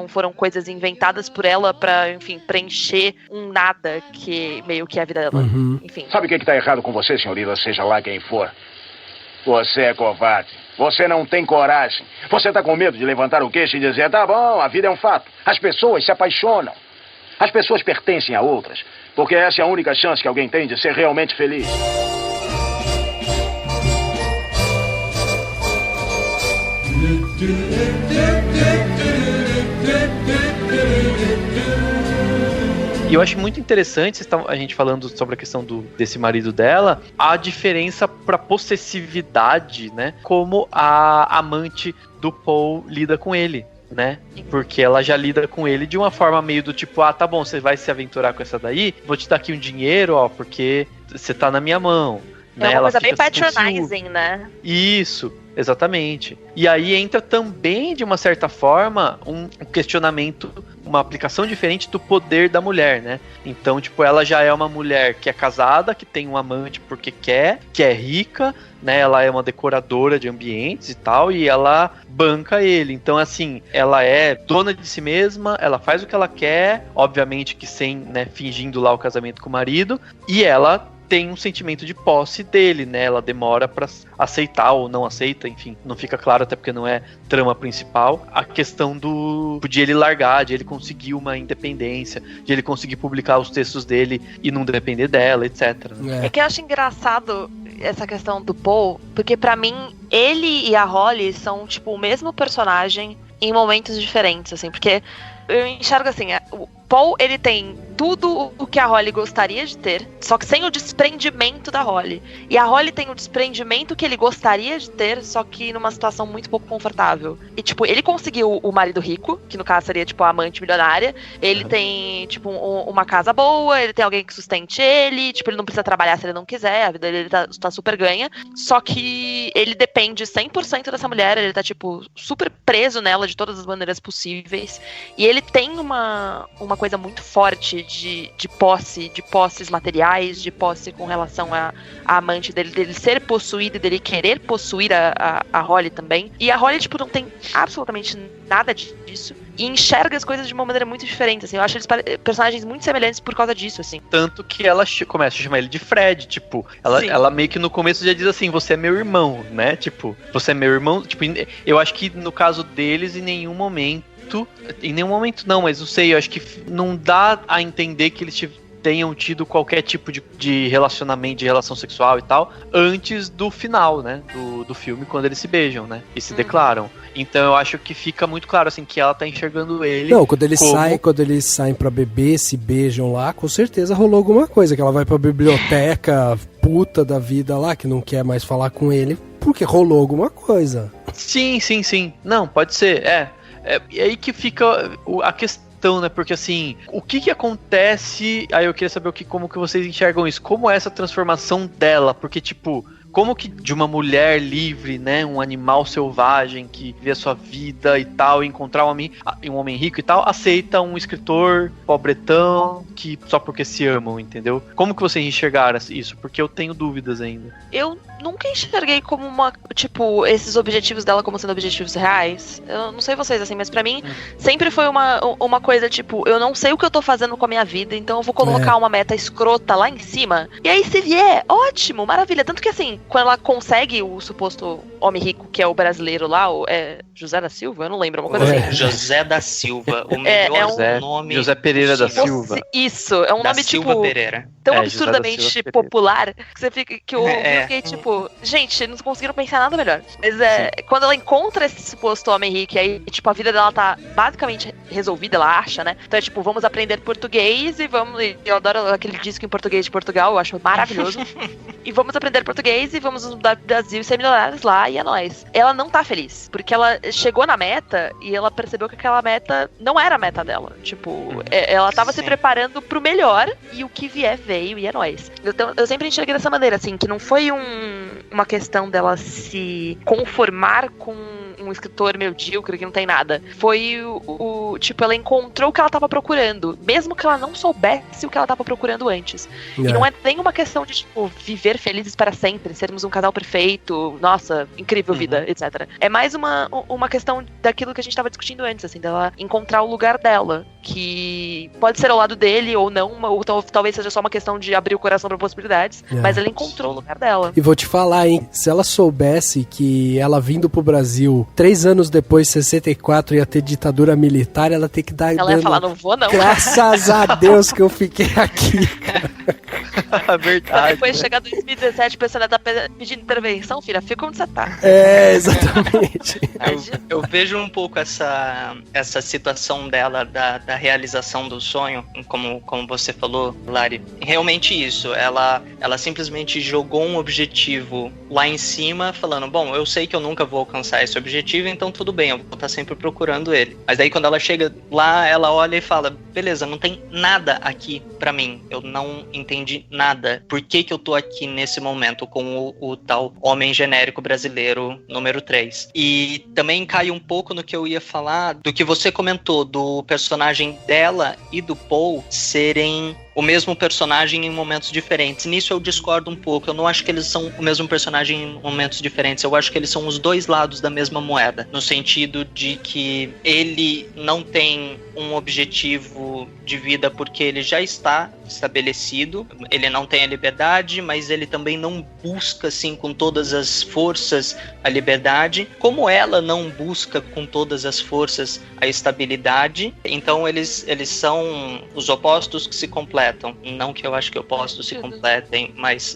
foram coisas inventadas por ela ela pra, enfim, preencher um nada que meio que é a vida dela. Enfim. Sabe o que tá errado com você, senhorita, seja lá quem for? Você é covarde. Você não tem coragem. Você tá com medo de levantar o queixo e dizer, tá bom, a vida é um fato. As pessoas se apaixonam. As pessoas pertencem a outras. Porque essa é a única chance que alguém tem de ser realmente feliz. E eu acho muito interessante a gente falando sobre a questão desse marido dela, a diferença pra possessividade, né? Como a amante do Paul lida com ele, né? Porque ela já lida com ele de uma forma meio do tipo, tá bom, você vai se aventurar com essa daí, vou te dar aqui um dinheiro, ó, porque você tá na minha mão. É uma coisa bem patronizing, né? Isso, exatamente. E aí entra também, de uma certa forma, um questionamento, uma aplicação diferente do poder da mulher, né? Então, tipo, ela já é uma mulher que é casada, que tem um amante porque quer, que é rica, né? Ela é uma decoradora de ambientes e tal, e ela banca ele. Então, assim, ela é dona de si mesma, ela faz o que ela quer, obviamente que sem, né, fingindo lá o casamento com o marido, e ela tem um sentimento de posse dele, né? Ela demora pra aceitar ou não aceita, enfim, não fica claro, até porque não é trama principal, a questão de ele largar, de ele conseguir uma independência, de ele conseguir publicar os textos dele e não depender dela, etc. É que eu acho engraçado essa questão do Paul, porque pra mim, ele e a Holly são, tipo, o mesmo personagem em momentos diferentes, assim, porque eu enxergo assim, o Paul, ele tem tudo o que a Holly gostaria de ter, só que sem o desprendimento da Holly. E a Holly tem o desprendimento que ele gostaria de ter, só que numa situação muito pouco confortável. E, tipo, ele conseguiu o marido rico, que no caso seria, tipo, a amante milionária. Ele tem, tipo, uma casa boa, ele tem alguém que sustente ele, tipo, ele não precisa trabalhar se ele não quiser, a vida dele tá super ganha. Só que ele depende 100% dessa mulher, ele tá, tipo, super preso nela de todas as maneiras possíveis. E ele tem uma coisa muito forte de posses materiais, de posse com relação à amante dele ser possuído e dele querer possuir a Holly também. E a Holly, tipo, não tem absolutamente nada disso e enxerga as coisas de uma maneira muito diferente, assim. Eu acho eles personagens muito semelhantes por causa disso, assim. Tanto que ela começa a chamar ele de Fred, tipo, ela meio que no começo já diz assim, você é meu irmão, né? Tipo, você é meu irmão, tipo, eu acho que no caso deles, em nenhum momento não, mas não sei, eu acho que não dá a entender que eles tenham tido qualquer tipo de relacionamento, de relação sexual e tal, antes do final, né, do filme, quando eles se beijam, né, e se declaram. Então eu acho que fica muito claro, assim, que ela tá enxergando ele. Não, quando eles saem pra beber, se beijam lá, com certeza rolou alguma coisa, que ela vai pra biblioteca puta da vida lá, que não quer mais falar com ele, porque rolou alguma coisa. Sim. Não, pode ser, e aí que fica a questão, né? Porque assim, o que acontece? Aí eu queria saber como que vocês enxergam isso. Como é essa transformação dela? Porque, tipo, como que de uma mulher livre, né? Um animal selvagem que vê a sua vida e tal, e encontrar um homem rico e tal, aceita um escritor pobretão que só porque se amam, entendeu? Como que vocês enxergaram isso? Porque eu tenho dúvidas ainda. Eu nunca enxerguei como esses objetivos dela como sendo objetivos reais. Eu não sei vocês, assim, mas pra mim sempre foi uma coisa, tipo, eu não sei o que eu tô fazendo com a minha vida, então eu vou colocar uma meta escrota lá em cima, e aí se vier, ótimo, maravilha. Tanto que, assim, quando ela consegue o suposto homem rico, que é o brasileiro lá, José da Silva? Eu não lembro, uma coisa assim. José da Silva, o melhor nome. José Pereira da Silva. Isso, é um nome, Silva tipo, Pereira. tão absurdamente popular, que você fica, que eu fiquei, tipo, gente, não conseguiram pensar nada melhor. Mas quando ela encontra esse suposto homem rico, e aí, tipo, a vida dela tá basicamente resolvida, ela acha, né? Então é tipo, vamos aprender português e eu adoro aquele disco em português de Portugal, eu acho maravilhoso. E vamos aprender português e vamos mudar pro Brasil e ser milionários lá, e é nóis. Ela não tá feliz, porque ela chegou na meta e ela percebeu que aquela meta não era a meta dela. Tipo, ela tava se preparando pro melhor e o que vier veio e é nóis. Então, eu sempre enxerguei dessa maneira, assim, que não foi uma questão dela se conformar com um escritor medíocre que não tem nada. Foi tipo, ela encontrou o que ela tava procurando, mesmo que ela não soubesse o que ela tava procurando antes. E não é nem uma questão de, tipo, viver felizes para sempre, sermos um casal perfeito, nossa, incrível vida, etc. É mais uma questão daquilo que a gente tava discutindo antes, assim, dela encontrar o lugar dela. que pode ser ao lado dele ou não, ou talvez seja só uma questão de abrir o coração para possibilidades, mas ela encontrou o lugar dela. E vou te falar, hein, se ela soubesse que ela vindo pro Brasil 3 anos depois, 64, ia ter ditadura militar, ela tem que dar... Ela ia falar, não vou não. Graças a Deus que eu fiquei aqui, cara. Verdade. Depois chegar 2017, pensando que tá pedindo intervenção, filha, fica onde você tá. Exatamente. Eu vejo um pouco essa situação dela, da realização do sonho, como você falou, Lari. Realmente isso, ela simplesmente jogou um objetivo lá em cima, falando, bom, eu sei que eu nunca vou alcançar esse objetivo, então tudo bem, eu vou estar sempre procurando ele. Mas daí quando ela chega lá, ela olha e fala, beleza, não tem nada aqui pra mim, eu não entendi nada. Por que eu tô aqui nesse momento com o tal homem genérico brasileiro número 3? E também cai um pouco no que eu ia falar, do que você comentou, do personagem dela e do Paul serem o mesmo personagem em momentos diferentes. Nisso eu discordo um pouco. Eu não acho que eles são o mesmo personagem em momentos diferentes. Eu acho que eles são os dois lados da mesma moeda. No sentido de que ele não tem um objetivo de vida porque ele já está estabelecido. Ele não tem a liberdade, mas ele também não busca, assim, com todas as forças a liberdade. Como ela não busca com todas as forças a estabilidade. Então eles são os opostos que se completam. Não que eu acho que opostos se completem, mas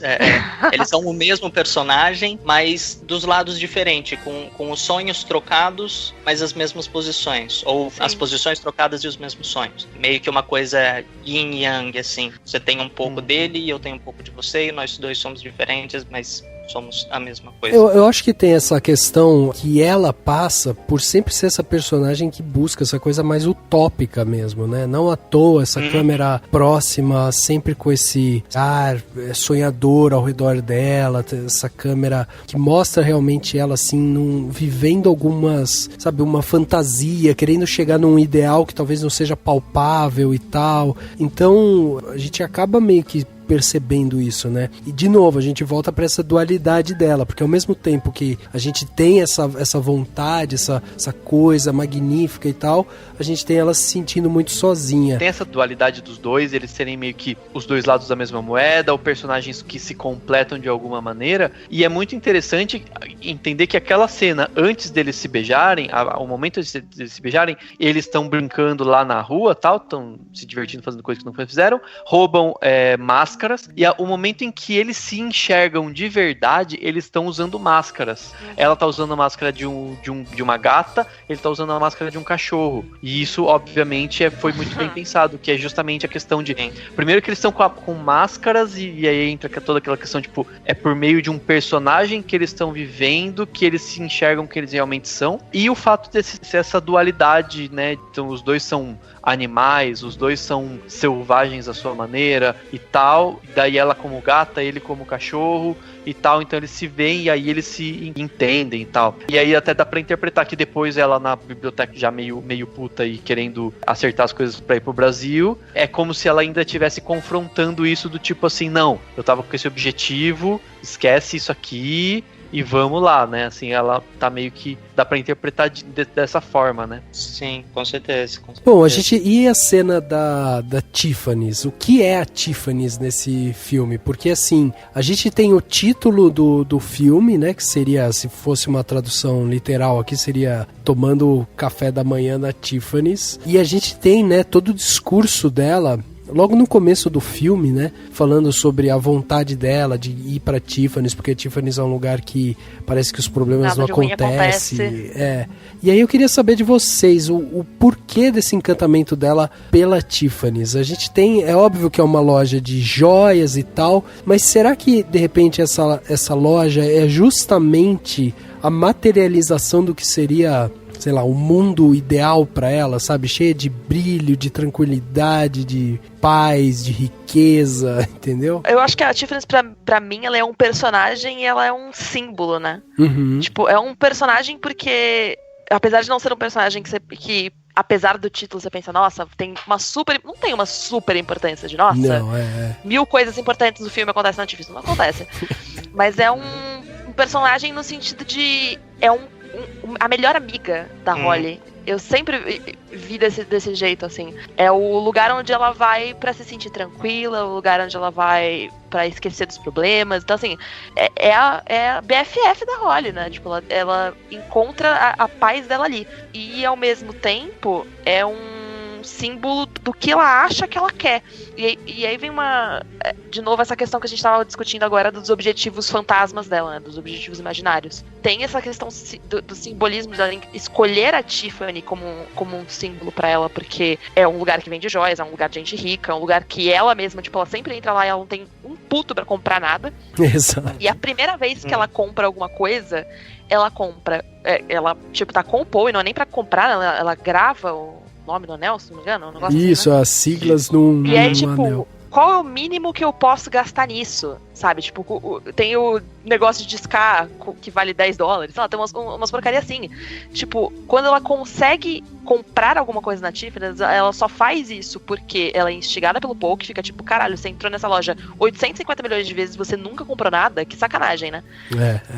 eles são o mesmo personagem, mas dos lados diferentes, com os sonhos trocados, mas as mesmas posições, ou as posições trocadas e os mesmos sonhos. Meio que uma coisa yin e yang, assim. Você tem um pouco dele e eu tenho um pouco de você, e nós dois somos diferentes, mas somos a mesma coisa. Eu acho que tem essa questão que ela passa por sempre ser essa personagem que busca essa coisa mais utópica mesmo, né? Não à toa essa câmera próxima, sempre com esse ar sonhador ao redor dela, essa câmera que mostra realmente ela assim, vivendo algumas, sabe, uma fantasia, querendo chegar num ideal que talvez não seja palpável e tal. Então a gente acaba meio que percebendo isso, né? E de novo, a gente volta para essa dualidade dela, porque ao mesmo tempo que a gente tem essa vontade, essa coisa magnífica e tal, a gente tem ela se sentindo muito sozinha. Tem essa dualidade dos dois, eles serem meio que os dois lados da mesma moeda, ou personagens que se completam de alguma maneira, e é muito interessante entender que aquela cena, antes deles se beijarem, ao momento de eles se beijarem, eles estão brincando lá na rua, tal, estão se divertindo, fazendo coisas que não fizeram, roubam máscaras, e o momento em que eles se enxergam de verdade, eles estão usando máscaras. Ela tá usando a máscara de uma gata, ele tá usando a máscara de um cachorro. E isso, obviamente, foi muito bem pensado, que é justamente a questão de... Primeiro que eles estão com máscaras, e aí entra toda aquela questão, tipo, é por meio de um personagem que eles estão vivendo, que eles se enxergam que eles realmente são. E o fato de ser essa dualidade, né? Então, os dois são animais, os dois são selvagens à sua maneira e tal, daí ela como gata, ele como cachorro e tal, então eles se veem e aí eles se entendem e tal. E aí até dá pra interpretar que depois ela na biblioteca já meio puta e querendo acertar as coisas pra ir pro Brasil, é como se ela ainda estivesse confrontando isso do tipo assim, não, eu tava com esse objetivo, esquece isso aqui e vamos lá, né? Assim, ela tá meio que... Dá pra interpretar dessa forma, né? Sim, com certeza. Bom, a gente... E a cena da Tiffany's? O que é a Tiffany's nesse filme? Porque, assim, a gente tem o título do filme, né? Que seria, se fosse uma tradução literal aqui, seria Tomando Café da Manhã na Tiffany's. E a gente tem, né, todo o discurso dela... Logo no começo do filme, né, falando sobre a vontade dela de ir pra Tiffany's, porque Tiffany's é um lugar que parece que os problemas não acontecem. E aí eu queria saber de vocês, o porquê desse encantamento dela pela Tiffany's. A gente tem, é óbvio que é uma loja de joias e tal, mas será que de repente essa loja é justamente a materialização do que seria... sei lá, o mundo ideal pra ela, sabe? Cheia de brilho, de tranquilidade, de paz, de riqueza, entendeu? Eu acho que a Tiffany's, pra mim, ela é um personagem e ela é um símbolo, né? Tipo, é um personagem porque, apesar de não ser um personagem que apesar do título, você pensa, nossa, tem uma super... Não tem uma super importância de, nossa, não, 1000 coisas importantes do filme acontecem na Tiffany's. Não acontece. Mas é um personagem no sentido de... É a melhor amiga da Holly. Eu sempre vi desse jeito, assim. É o lugar onde ela vai pra se sentir tranquila, o lugar onde ela vai pra esquecer dos problemas. Então, assim, é a BFF da Holly, né? Tipo, ela encontra a paz dela ali. E, ao mesmo tempo, é um símbolo do que ela acha que ela quer. E aí vem de novo essa questão que a gente estava discutindo agora dos objetivos fantasmas dela, né, dos objetivos imaginários. Tem essa questão do simbolismo dela escolher a Tiffany como um símbolo pra ela, porque é um lugar que vende joias, é um lugar de gente rica, é um lugar que ela mesma, tipo, ela sempre entra lá e ela não tem um puto pra comprar nada. Exato. E a primeira vez que ela compra alguma coisa, ela compra, ela, tipo, tá com o Paul, e não é nem pra comprar, ela grava o nome do anel, se não me engano. Um negócio isso, assim, né? As siglas num E é tipo, anel. Qual é o mínimo que eu posso gastar nisso? Sabe? Tipo, tem o negócio de discar que vale $10. Sei lá, tem umas porcarias assim. Tipo, quando ela consegue comprar alguma coisa na Tiffany's, ela só faz isso porque ela é instigada pelo Paul, que fica tipo, caralho, você entrou nessa loja 850 milhões de vezes e você nunca comprou nada? Que sacanagem, né?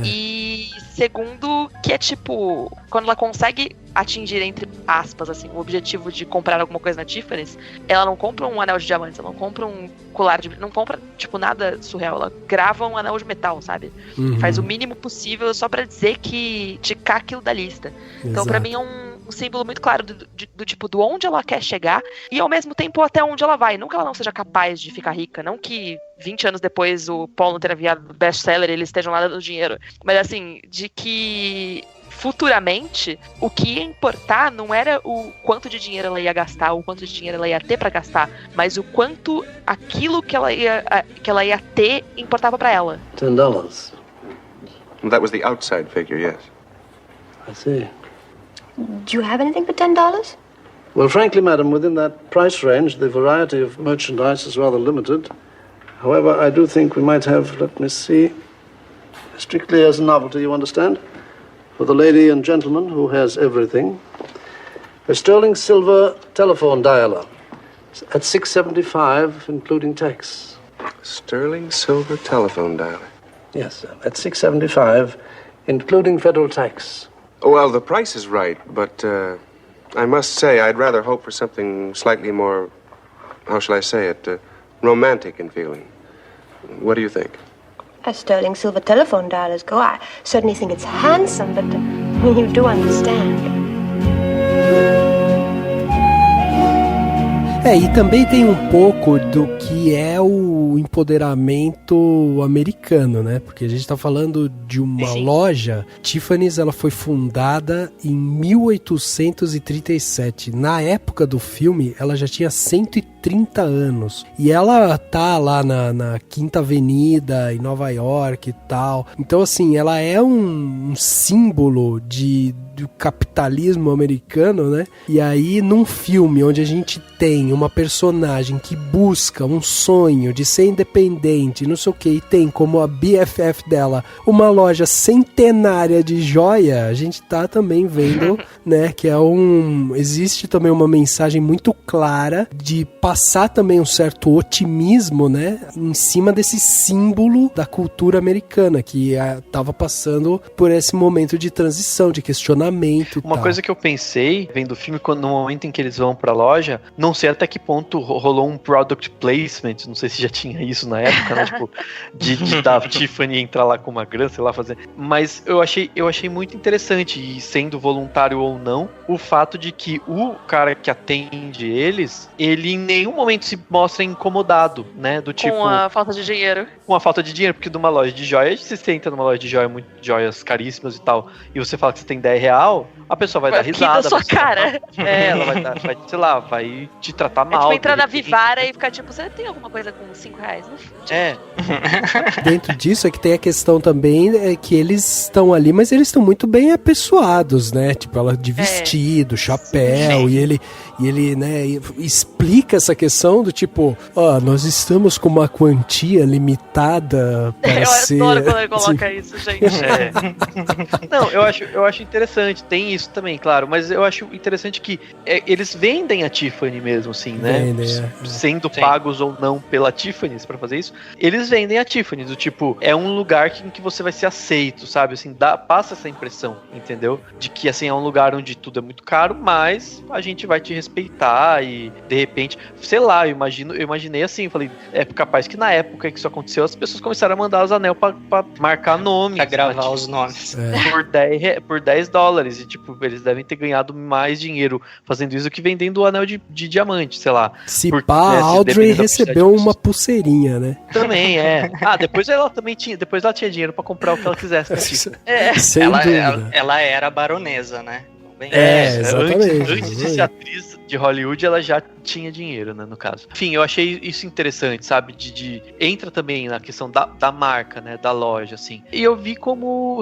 E segundo, que é tipo, quando ela consegue atingir, entre aspas, assim, o objetivo de comprar alguma coisa na Tiffany's, ela não compra um anel de diamantes, ela não compra um colar de... não compra, tipo, nada surreal, ela grava um anel de metal, sabe? Faz o mínimo possível só pra dizer que ticar aquilo da lista. Exato. Então, pra mim, é um símbolo muito claro do tipo, do onde ela quer chegar e, ao mesmo tempo, até onde ela vai. Não que ela não seja capaz de ficar rica, não que 20 anos depois o Paul não tenha virado best-seller e eles estejam lá dando dinheiro, mas, assim, de que futuramente, o que ia importar não era o quanto de dinheiro ela ia gastar, o quanto de dinheiro ela ia ter pra gastar, mas o quanto aquilo que ela ia ter importava pra ela. $10. That was the outside figure, yes. I see. Do you have anything for $10? Well, frankly, madam, within that price range, the variety of merchandise is rather limited. However, I do think we might have, let me see, strictly as a novelty, you understand? For the lady and gentleman who has everything, a sterling silver telephone dialer at $6.75, including tax. Sterling silver telephone dialer. Yes, sir, at $6.75, including federal tax. Well, the price is right, but I must say I'd rather hope for something slightly more, how shall I say it, romantic in feeling. What do you think? A sterling silver telephone dialer's go. I certainly think it's handsome, but you do understand. E também tem um pouco do que é o empoderamento americano, né? Porque a gente tá falando de uma loja. Tiffany's, ela foi fundada em 1837. Na época do filme, ela já tinha 130 anos. E ela tá lá na Quinta Avenida, em Nova York e tal. Então, assim, ela é um símbolo do capitalismo americano, né? E aí, num filme onde a gente tem uma personagem que busca um sonho de ser independente, não sei o que, e tem como a BFF dela uma loja centenária de joia, a gente tá também vendo, né, que existe também uma mensagem muito clara de passar também um certo otimismo, né, em cima desse símbolo da cultura americana, que tava passando por esse momento de transição, de questionamento e Uma tal. coisa que eu pensei, vendo o filme, no momento em que eles vão pra loja, não sei até que ponto rolou um product placement, não sei se já tinha isso na época, né, tipo, de da Tiffany entrar lá com uma grana, sei lá, fazer, mas eu achei muito interessante, e sendo voluntário ou não, o fato de que o cara que atende eles, ele em nenhum momento se mostra incomodado, né, do tipo... Com a falta de dinheiro. Com a falta de dinheiro, porque numa loja de joias, se você entra numa loja de joias caríssimas e tal, e você fala que você tem R$10, a pessoa vai dar risada. Da sua cara. Ela vai, sei lá, vai te tratar mal. Tipo, entrar na Vivara e ficar tipo, você tem alguma coisa com R$5? Né? Dentro disso é que tem a questão também que eles estão ali, mas eles estão muito bem apessoados, né? Tipo, ela de vestido, chapéu, e ele, né, explica essa questão do tipo, nós estamos com uma quantia limitada para ser... Eu adoro quando ele coloca isso, gente. Não, eu acho interessante interessante, tem isso também, claro, mas eu acho interessante que eles vendem a Tiffany mesmo, assim, né? Sendo pagos ou não pela Tiffany pra fazer isso, eles vendem a Tiffany, do tipo, é um lugar em que você vai ser aceito, sabe? Assim, passa essa impressão, entendeu? De que, assim, é um lugar onde tudo é muito caro, mas a gente vai te respeitar e, de repente, sei lá, eu imaginei assim, falei, é capaz que na época que isso aconteceu, as pessoas começaram a mandar os anel pra marcar nome. Pra gravar os nomes. Por $10. E, tipo, eles devem ter ganhado mais dinheiro fazendo isso do que vendendo o anel de diamante, sei lá. Se pá, a Audrey recebeu uma pulseirinha, né? Também, depois ela também tinha, depois ela tinha dinheiro pra comprar o que ela quisesse. Sem dúvida. Ela era baronesa, né? Exatamente. Antes de ser atriz de Hollywood, ela já tinha dinheiro, né, no caso. Enfim, eu achei isso interessante, sabe? Entra também na questão da marca, né, da loja, assim. E eu vi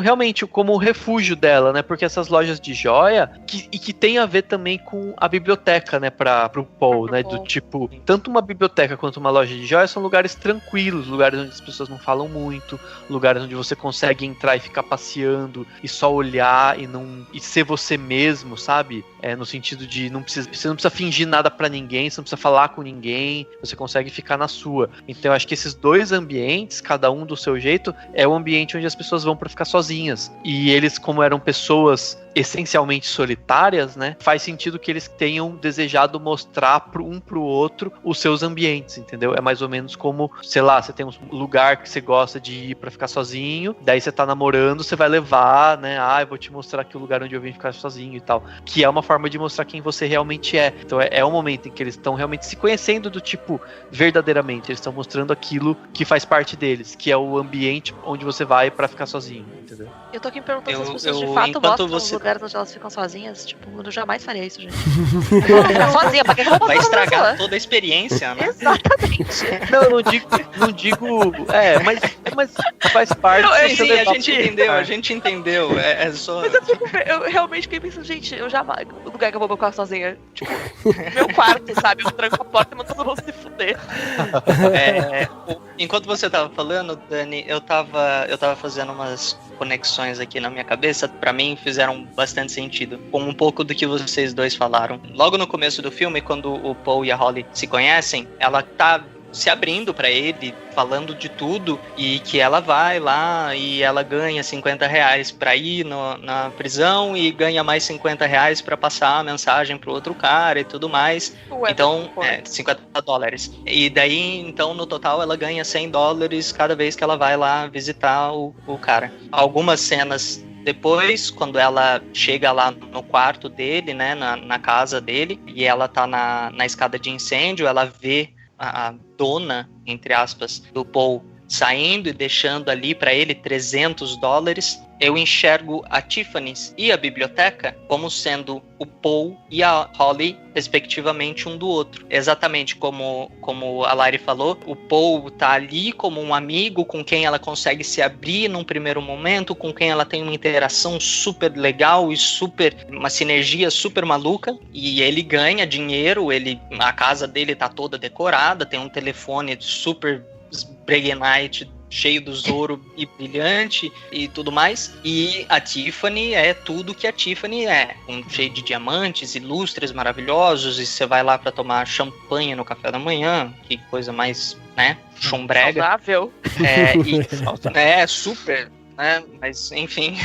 realmente, como o refúgio dela, né? Porque essas lojas de joia, que tem a ver também com a biblioteca, né, pro Paul, né? Do tipo, tanto uma biblioteca quanto uma loja de joia são lugares tranquilos, lugares onde as pessoas não falam muito, lugares onde você consegue entrar e ficar passeando e só olhar e ser você mesmo, sabe? No sentido de você não precisa fingir nada pra ninguém, você não precisa falar com ninguém, você consegue ficar na sua. Então eu acho que esses dois ambientes, cada um do seu jeito, é o ambiente onde as pessoas vão pra ficar sozinhas. E eles, como eram pessoas essencialmente solitárias, né? Faz sentido que eles tenham desejado mostrar um pro outro os seus ambientes, entendeu? É mais ou menos como, sei lá, você tem um lugar que você gosta de ir pra ficar sozinho, daí você tá namorando, você vai levar, né? Eu vou te mostrar aqui o lugar onde eu vim ficar sozinho e tal. Que é uma forma de mostrar quem você realmente é. Então é um momento em que eles estão realmente se conhecendo do tipo, verdadeiramente. Eles estão mostrando aquilo que faz parte deles, que é o ambiente onde você vai pra ficar sozinho, entendeu? Eu tô aqui me perguntando se as pessoas de fato gostam dos lugares onde elas ficam sozinhas. Tipo, eu jamais faria isso, gente. Ficar sozinha, pra que roupa vai estragar toda a experiência, né? Exatamente. Não, não digo. Mas faz parte. Sim, a gente entendeu. É só. Mas eu realmente fiquei pensando, gente, eu jamais. O lugar que eu vou ficar sozinha, tipo, meu quarto, sabe? Eu tranco a porta e mando todo mundo se fuder. Enquanto você tava falando, Dani, eu tava fazendo umas conexões aqui na minha cabeça, pra mim fizeram bastante sentido, com um pouco do que vocês dois falaram. Logo no começo do filme, quando o Paul e a Holly se conhecem, ela tá se abrindo pra ele, falando de tudo, e que ela vai lá e ela ganha R$50 pra ir na prisão e ganha mais R$50 pra passar a mensagem pro outro cara e tudo mais. Então, $50. E daí, então, no total, ela ganha $100 cada vez que ela vai lá visitar o cara. Algumas cenas depois, quando ela chega lá no quarto dele, né, na casa dele, e ela tá na escada de incêndio, ela vê a dona, entre aspas, do Paul saindo e deixando ali para ele $300, eu enxergo a Tiffany's e a biblioteca como sendo o Paul e a Holly, respectivamente, um do outro. Exatamente como a Lari falou, o Paul tá ali como um amigo com quem ela consegue se abrir num primeiro momento, com quem ela tem uma interação super legal e uma sinergia super maluca, e ele ganha dinheiro, a casa dele tá toda decorada, tem um telefone super Breguenite, cheio do ouro e brilhante e tudo mais. E a Tiffany é tudo que a Tiffany é, cheio de diamantes e lustres maravilhosos, e você vai lá pra tomar champanhe no café da manhã, que coisa mais, né, chumbrega. Saudável. Super, né, mas enfim.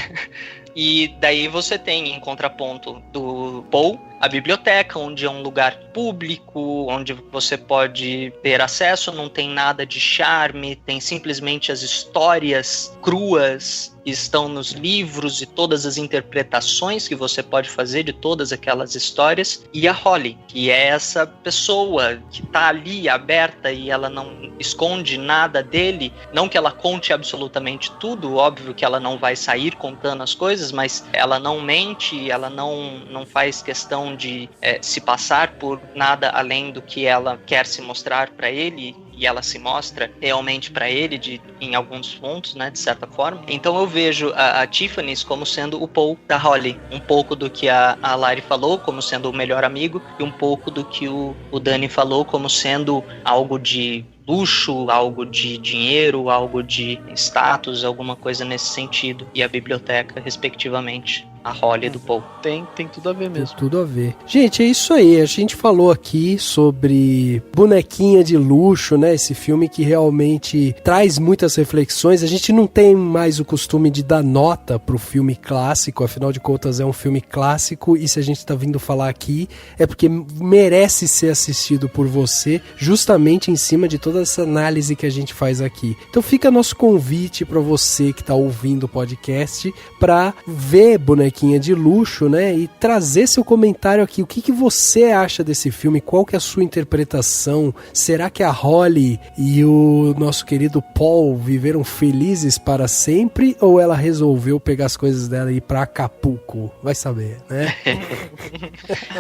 E daí você tem, em contraponto do Paul, a biblioteca, onde é um lugar público, onde você pode ter acesso, não tem nada de charme, tem simplesmente as histórias cruas que estão nos livros e todas as interpretações que você pode fazer de todas aquelas histórias. E a Holly, que é essa pessoa que tá ali aberta e ela não esconde nada dele, não que ela conte absolutamente tudo, óbvio que ela não vai sair contando as coisas, mas ela não mente, ela não faz questão de se passar por nada além do que ela quer se mostrar para ele, e ela se mostra realmente para ele em alguns pontos, né, de certa forma. Então eu vejo a Tiffany's como sendo o Paul da Holly, um pouco do que a Lari falou como sendo o melhor amigo, e um pouco do que o Dani falou como sendo algo de luxo, algo de dinheiro, algo de status, alguma coisa nesse sentido, e a biblioteca, respectivamente. a Holly do Paul. Tem tudo a ver mesmo. Tem tudo a ver. Gente, é isso aí. A gente falou aqui sobre Bonequinha de Luxo, né? Esse filme que realmente traz muitas reflexões. A gente não tem mais o costume de dar nota pro filme clássico, afinal de contas é um filme clássico, e se a gente tá vindo falar aqui é porque merece ser assistido por você, justamente em cima de toda essa análise que a gente faz aqui. Então fica nosso convite para você que tá ouvindo o podcast para ver Bonequinha de Luxo, né, e trazer seu comentário aqui. O que você acha desse filme? Qual que é a sua interpretação? Será que a Holly e o nosso querido Paul viveram felizes para sempre, ou ela resolveu pegar as coisas dela e ir pra Acapulco? Vai saber, né?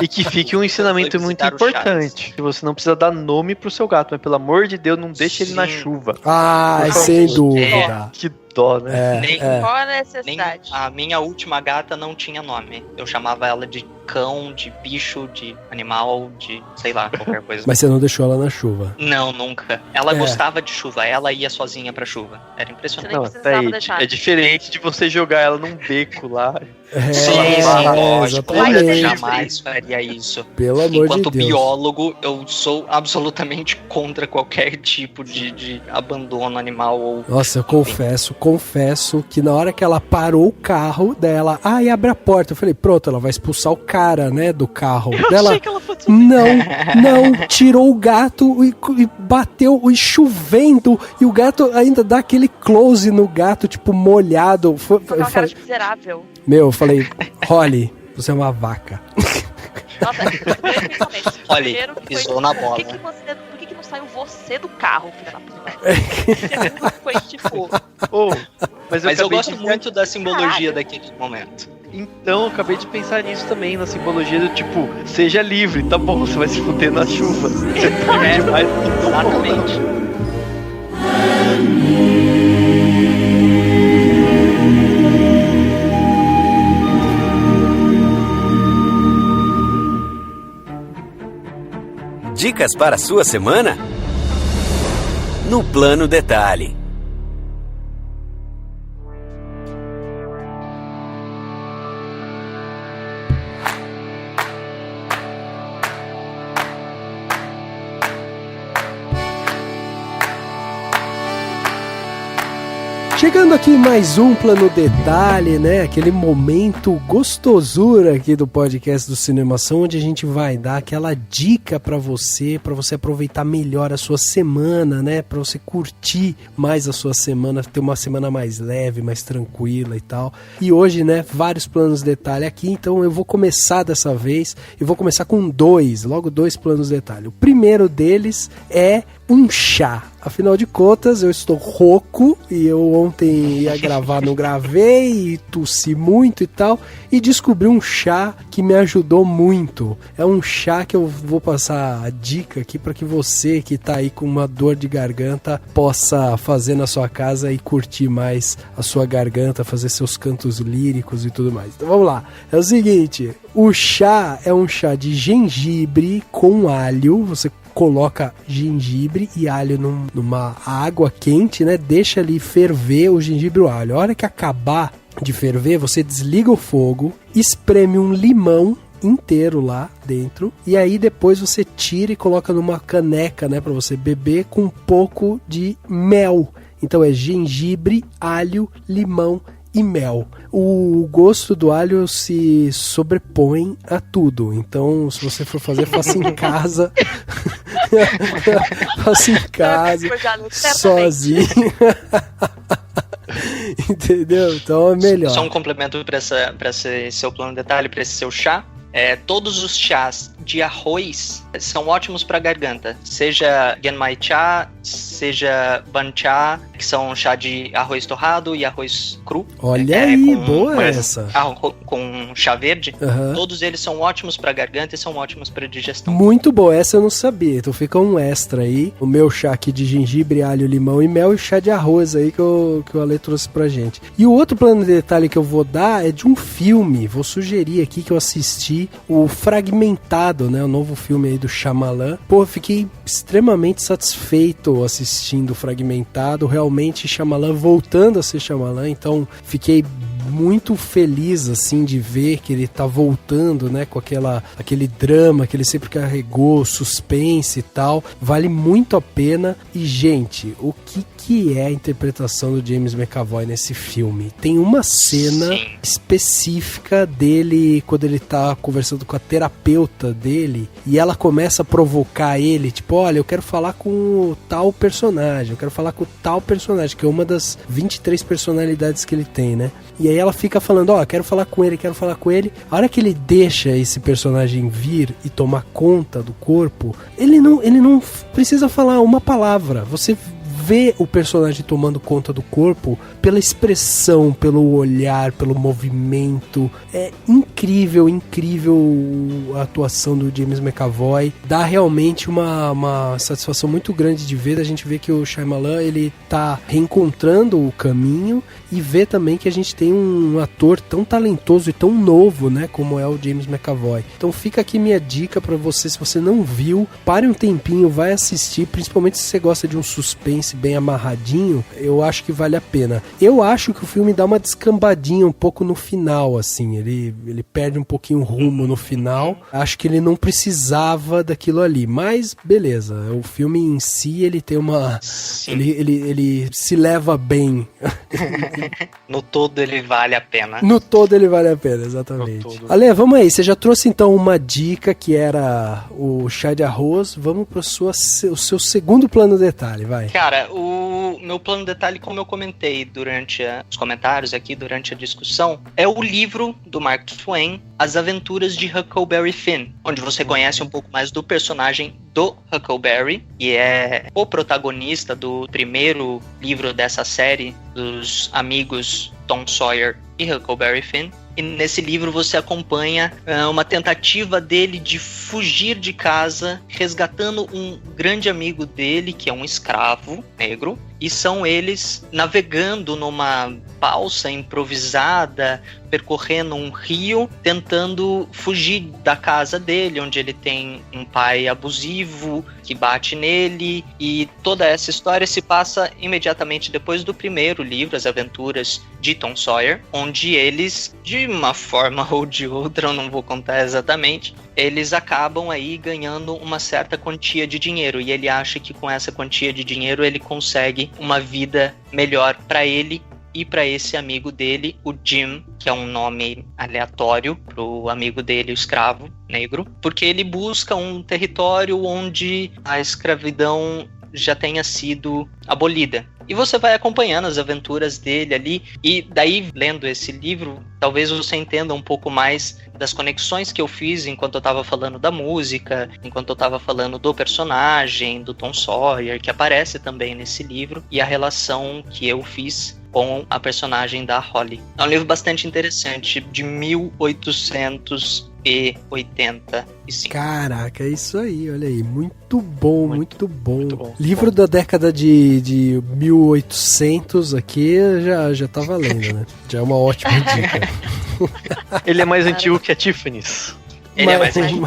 E que fique um ensinamento muito importante, que você não precisa dar nome pro seu gato, mas pelo amor de Deus, não deixe ele na chuva. Ah, sem dúvida. Que dó, né? Qual a necessidade? A minha última gata não tinha nome. Eu chamava ela de cão, de bicho, de animal, de sei lá, qualquer coisa. Mas você não deixou ela na chuva? Não, nunca. Ela gostava de chuva, ela ia sozinha pra chuva. Era impressionante. Não, é diferente de você jogar ela num beco lá. Sim, lógico. Eu exatamente. jamais faria isso. Pelo amor Enquanto de Deus. biólogo, eu sou absolutamente contra qualquer tipo de abandono animal ou... Nossa, eu confesso que na hora que ela parou o carro dela, e abre a porta, eu falei, pronto, ela vai expulsar o cara, né, do carro. Achei que ela fosse... Não, tirou o gato e bateu, e chovendo, e o gato ainda dá aquele close no gato, tipo, molhado. Aquela cara de miserável. Eu falei, Holly, você é uma vaca. Nossa, olha, pisou na bola. Por que não saiu você do carro, filha da puta? Foi tipo... Mas eu gosto muito da simbologia daquele momento. Então, eu acabei de pensar nisso também, na simbologia do tipo, seja livre, tá bom, você vai se fuder na chuva. Você é demais. Exatamente. Dicas para a sua semana? No Plano Detalhe. Chegando aqui mais um Plano Detalhe, né? Aquele momento gostosura aqui do podcast do Cinemação, onde a gente vai dar aquela dica pra você aproveitar melhor a sua semana, né? Pra você curtir mais a sua semana, ter uma semana mais leve, mais tranquila e tal. E hoje, né, vários planos detalhe aqui, então eu vou começar dessa vez, eu vou começar com logo dois planos detalhe. O primeiro deles é um chá. Afinal de contas, eu estou rouco e eu ontem ia gravar, não gravei e tossi muito e tal, e descobri um chá que me ajudou muito. É um chá que eu vou passar a dica aqui para que você que tá aí com uma dor de garganta possa fazer na sua casa e curtir mais a sua garganta, fazer seus cantos líricos e tudo mais. Então vamos lá. É o seguinte, o chá é um chá de gengibre com alho. Você coloca gengibre e alho numa água quente, né? Deixa ali ferver o gengibre e o alho. A hora que acabar de ferver, você desliga o fogo, espreme um limão inteiro lá dentro, e aí depois você tira e coloca numa caneca, né, para você beber com um pouco de mel. Então é gengibre, alho, limão e mel. O gosto do alho se sobrepõe a tudo. Então, se você for fazer, faça em casa. Faça em casa, sozinho. Entendeu? Então é melhor. Só um complemento para esse seu plano de detalhe, para esse seu chá. Todos os chás de arroz são ótimos para garganta. Seja Genmai Cha, seja Ban Cha, que são chá de arroz torrado e arroz cru. Olha aí, boa essa. Com chá verde. Todos eles são ótimos para garganta e são ótimos para digestão. Muito boa, essa eu não sabia. Então fica um extra aí. O meu chá aqui de gengibre, alho, limão e mel, e o chá de arroz aí que o Ale trouxe pra gente. E o outro plano de detalhe que eu vou dar é de um filme. Vou sugerir aqui que eu assisti, o Fragmentado, né? O novo filme aí do Shyamalan. Pô, fiquei extremamente satisfeito assistindo o Fragmentado. Realmente Shyamalan voltando a ser Shyamalan. Então fiquei muito feliz, assim, de ver que ele tá voltando, né, com aquele drama que ele sempre carregou, suspense e tal. Vale muito a pena. E, gente, o que é a interpretação do James McAvoy nesse filme? Tem uma cena específica dele, quando ele tá conversando com a terapeuta dele, e ela começa a provocar ele, tipo, olha, eu quero falar com o tal personagem, eu quero falar com o tal personagem, que é uma das 23 personalidades que ele tem, né? E aí ela fica falando, quero falar com ele, quero falar com ele. A hora que ele deixa esse personagem vir e tomar conta do corpo, ele não precisa falar uma palavra. Você vê o personagem tomando conta do corpo pela expressão, pelo olhar, pelo movimento. É incrível a atuação do James McAvoy. Dá realmente uma satisfação muito grande de ver. A gente vê que o Shyamalan, ele tá reencontrando o caminho, e vê também que a gente tem um ator tão talentoso e tão novo, né, como é o James McAvoy. Então fica aqui minha dica pra você, se você não viu, pare um tempinho, vai assistir, principalmente se você gosta de um suspense bem amarradinho, eu acho que vale a pena. Eu acho que o filme dá uma descambadinha um pouco no final, assim, ele perde um pouquinho o rumo no final. Acho que ele não precisava daquilo ali, mas beleza, o filme em si, ele tem uma... Ele se leva bem. No todo ele vale a pena. No todo ele vale a pena, exatamente. Ale, vamos aí, você já trouxe então uma dica que era o chá de arroz, vamos pro o seu segundo plano detalhe, vai. Cara, o meu plano detalhe, como eu comentei durante os comentários aqui, durante a discussão, é o livro do Mark Twain, As Aventuras de Huckleberry Finn, onde você conhece um pouco mais do personagem do Huckleberry, que é o protagonista do primeiro livro dessa série, dos amigos Tom Sawyer e Huckleberry Finn. E nesse livro você acompanha uma tentativa dele de fugir de casa, resgatando um grande amigo dele, que é um escravo negro, e são eles navegando numa balsa improvisada, percorrendo um rio, tentando fugir da casa dele, onde ele tem um pai abusivo que bate nele, e toda essa história se passa imediatamente depois do primeiro livro, As Aventuras de Tom Sawyer, onde eles, de uma forma ou de outra, eu não vou contar exatamente, eles acabam aí ganhando uma certa quantia de dinheiro, e ele acha que com essa quantia de dinheiro ele consegue uma vida melhor para ele e para esse amigo dele, o Jim, que é um nome aleatório pro amigo dele, o escravo negro, porque ele busca um território onde a escravidão já tenha sido abolida. E você vai acompanhando as aventuras dele ali, e daí, lendo esse livro, talvez você entenda um pouco mais das conexões que eu fiz enquanto eu estava falando da música, enquanto eu estava falando do personagem, do Tom Sawyer, que aparece também nesse livro, e a relação que eu fiz com a personagem da Holly. É um livro bastante interessante, de 1885. Caraca, é isso aí, olha aí. Muito bom, muito bom. Livro da década de 1800 aqui já tá valendo, né? Já é uma ótima dica. Ele é mais antigo que a Tiffany's. Ele é mais antigo.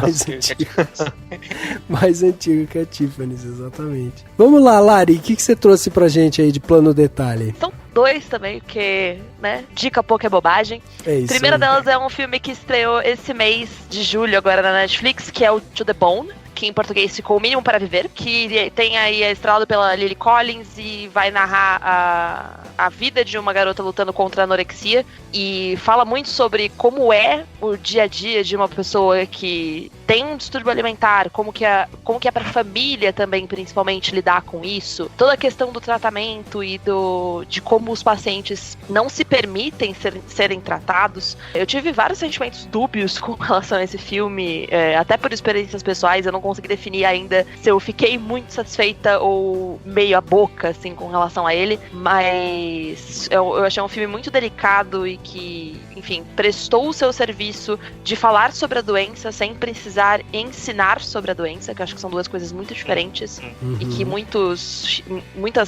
Mais antigo que a Tiffany's, exatamente. Vamos lá, Lari, o que você trouxe pra gente aí de plano detalhe? São dois também, porque, né, dica pouco é bobagem. É isso. Primeira delas é um filme que estreou esse mês de julho agora na Netflix, que é o To The Bone, que em português ficou O Mínimo para Viver, que tem aí, é estrelado pela Lily Collins e vai narrar a vida de uma garota lutando contra a anorexia, e fala muito sobre como é o dia a dia de uma pessoa que tem um distúrbio alimentar, como que é pra família também, principalmente, lidar com isso, toda a questão do tratamento e de como os pacientes não se permitem serem tratados. Eu tive vários sentimentos dúbios com relação a esse filme, até por experiências pessoais. Eu não consegui definir ainda se eu fiquei muito satisfeita ou meio a boca, assim, com relação a ele, mas eu achei um filme muito delicado e que, enfim, prestou o seu serviço de falar sobre a doença sem precisar ensinar sobre a doença, que eu acho que são duas coisas muito diferentes, e que muitas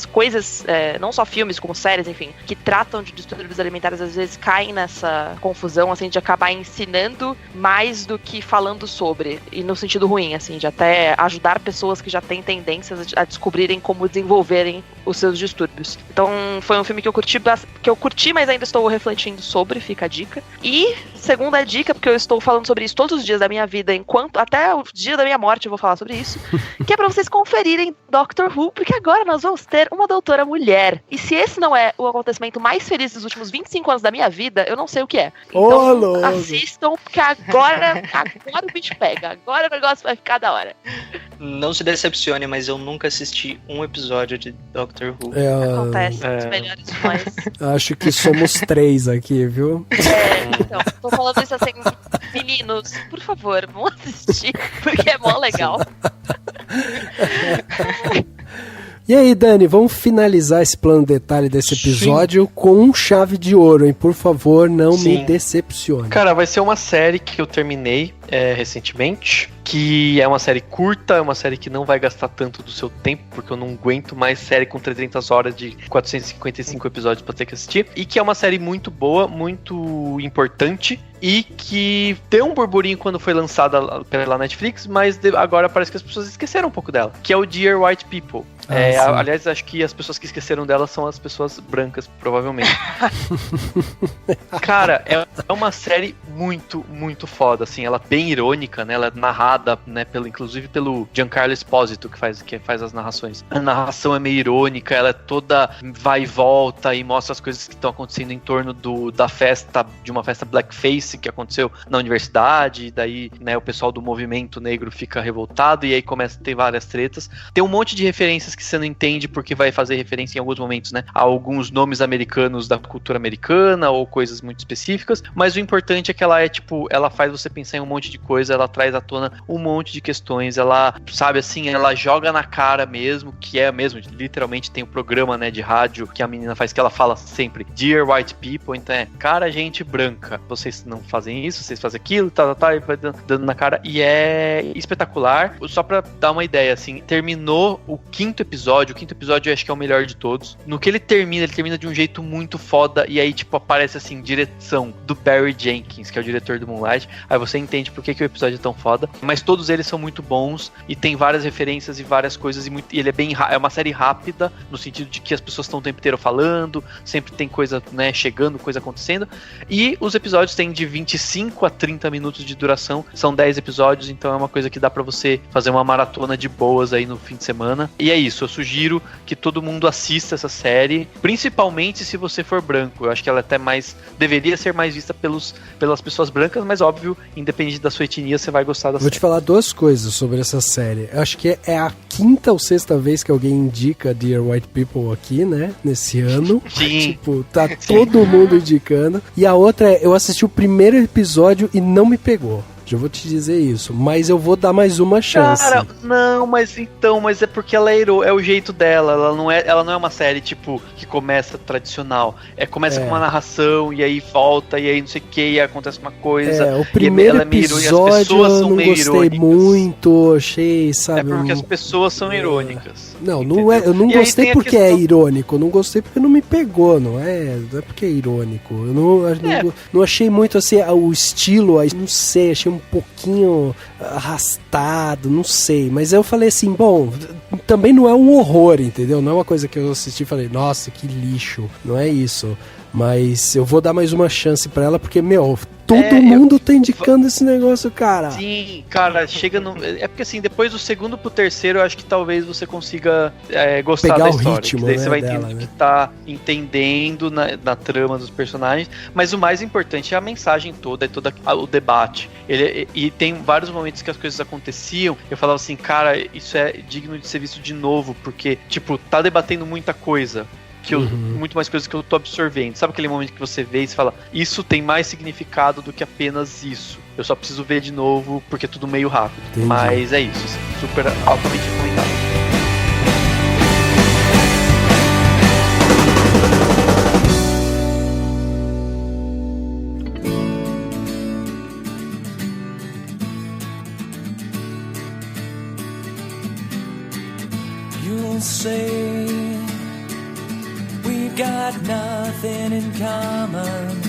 coisas, não só filmes, como séries, enfim, que tratam de distúrbios alimentares, às vezes caem nessa confusão, assim, de acabar ensinando mais do que falando sobre, e no sentido ruim, assim, de até ajudar pessoas que já têm tendências a descobrirem como desenvolverem os seus distúrbios. Então foi um filme que eu curti, mas ainda estou refletindo sobre, fica a dica. E segunda dica, porque eu estou falando sobre isso todos os dias da minha vida, até o dia da minha morte eu vou falar sobre isso, que é pra vocês conferirem Doctor Who, porque agora nós vamos ter uma doutora mulher. E se esse não é o acontecimento mais feliz dos últimos 25 anos da minha vida, eu não sei o que é. Então assistam, porque agora o bicho pega. Agora o negócio vai ficar da hora. Não se decepcione, mas eu nunca assisti um episódio de Doctor Who. Acontece, os melhores fãs. Acho que somos 3 aqui, viu? Então, tô falando isso assim, meninos, por favor, vão assistir, porque é mó legal. E aí, Dani, vamos finalizar esse plano detalhe desse episódio com chave de ouro, hein? Por favor, não me decepcione. Cara, vai ser uma série que eu terminei recentemente, que é uma série curta, é uma série que não vai gastar tanto do seu tempo, porque eu não aguento mais série com 300 horas de 455 episódios pra ter que assistir, e que é uma série muito boa, muito importante, e que deu um burburinho quando foi lançada pela Netflix, mas agora parece que as pessoas esqueceram um pouco dela, que é o Dear White People. Aliás, acho que as pessoas que esqueceram dela são as pessoas brancas, provavelmente. Cara, é uma série muito, muito foda, assim, ela é bem irônica, né, ela é narrada, né, inclusive pelo Giancarlo Esposito, que faz as narrações. A narração é meio irônica, ela é toda vai e volta e mostra as coisas que estão acontecendo em torno da festa, de uma festa blackface que aconteceu na universidade, e daí, né, o pessoal do movimento negro fica revoltado, e aí começa a ter várias tretas. Tem um monte de referências que você não entende, porque vai fazer referência em alguns momentos, né, a alguns nomes americanos da cultura americana, ou coisas muito específicas, mas o importante é que ela ela faz você pensar em um monte de coisa, ela traz à tona um monte de questões, ela, sabe assim, ela joga na cara mesmo, que é mesmo, literalmente tem um programa, né, de rádio que a menina faz, que ela fala sempre, Dear White People, então cara, gente branca, vocês não fazem isso, vocês fazem aquilo, e vai dando na cara, e é espetacular. Só pra dar uma ideia, assim, terminou o quinto episódio eu acho que é o melhor de todos. No que ele termina de um jeito muito foda, e aí, tipo, aparece, assim, direção do Barry Jenkins, que é o diretor do Moonlight, aí você entende por que o episódio é tão foda, mas todos eles são muito bons, e tem várias referências e várias coisas, e ele é uma série rápida, no sentido de que as pessoas estão o tempo inteiro falando, sempre tem coisa, né, chegando, coisa acontecendo, e os episódios têm de 25 a 30 minutos de duração, são 10 episódios, então é uma coisa que dá pra você fazer uma maratona de boas aí no fim de semana, e é isso, eu sugiro que todo mundo assista essa série, principalmente se você for branco. Eu acho que ela até deveria ser mais vista pelas pessoas brancas, mas óbvio, independente da sua etnia, você vai gostar da série. Vou te falar 2 coisas sobre essa série. Eu acho que é a 5ª ou 6ª vez que alguém indica Dear White People aqui, né, nesse ano. Sim. Tipo, tá todo mundo indicando. E a outra eu assisti o primeiro episódio e não me pegou. Já vou te dizer isso, mas eu vou dar mais uma chance. Cara, não, mas é porque ela é o jeito dela, ela não é uma série, tipo, que começa tradicional. Começa com uma narração, e aí volta, e aí não sei o que, e acontece uma coisa. O primeiro episódio eu não gostei muito, achei, sabe... É porque as pessoas são irônicas. Não eu não gostei porque é irônico, eu não gostei porque não me pegou, não é porque é irônico. Eu não achei muito, assim, o estilo, não sei, achei um pouquinho arrastado, não sei, mas eu falei assim, bom, também não é um horror, entendeu? Não é uma coisa que eu assisti e falei, nossa, que lixo, não é isso, mas eu vou dar mais uma chance pra ela, porque, todo mundo tá indicando esse negócio, cara. Sim, cara, chega no... É porque assim, depois do segundo pro terceiro, eu acho que talvez você consiga gostar pegar da história. o ritmo, daí né, você vai dela, entender né? que tá entendendo na trama dos personagens, mas o mais importante é a mensagem toda, é todo o debate. E tem vários momentos que as coisas aconteciam, eu falava assim, cara, isso é digno de ser visto de novo, porque, tipo, tá debatendo muita coisa. Muito mais coisas que eu tô absorvendo. Sabe aquele momento que você vê e você fala, isso tem mais significado do que apenas isso. Eu só preciso ver de novo porque é tudo meio rápido. Entendi. Mas é isso, super altamente recomendado. You'll say we've got nothing in common.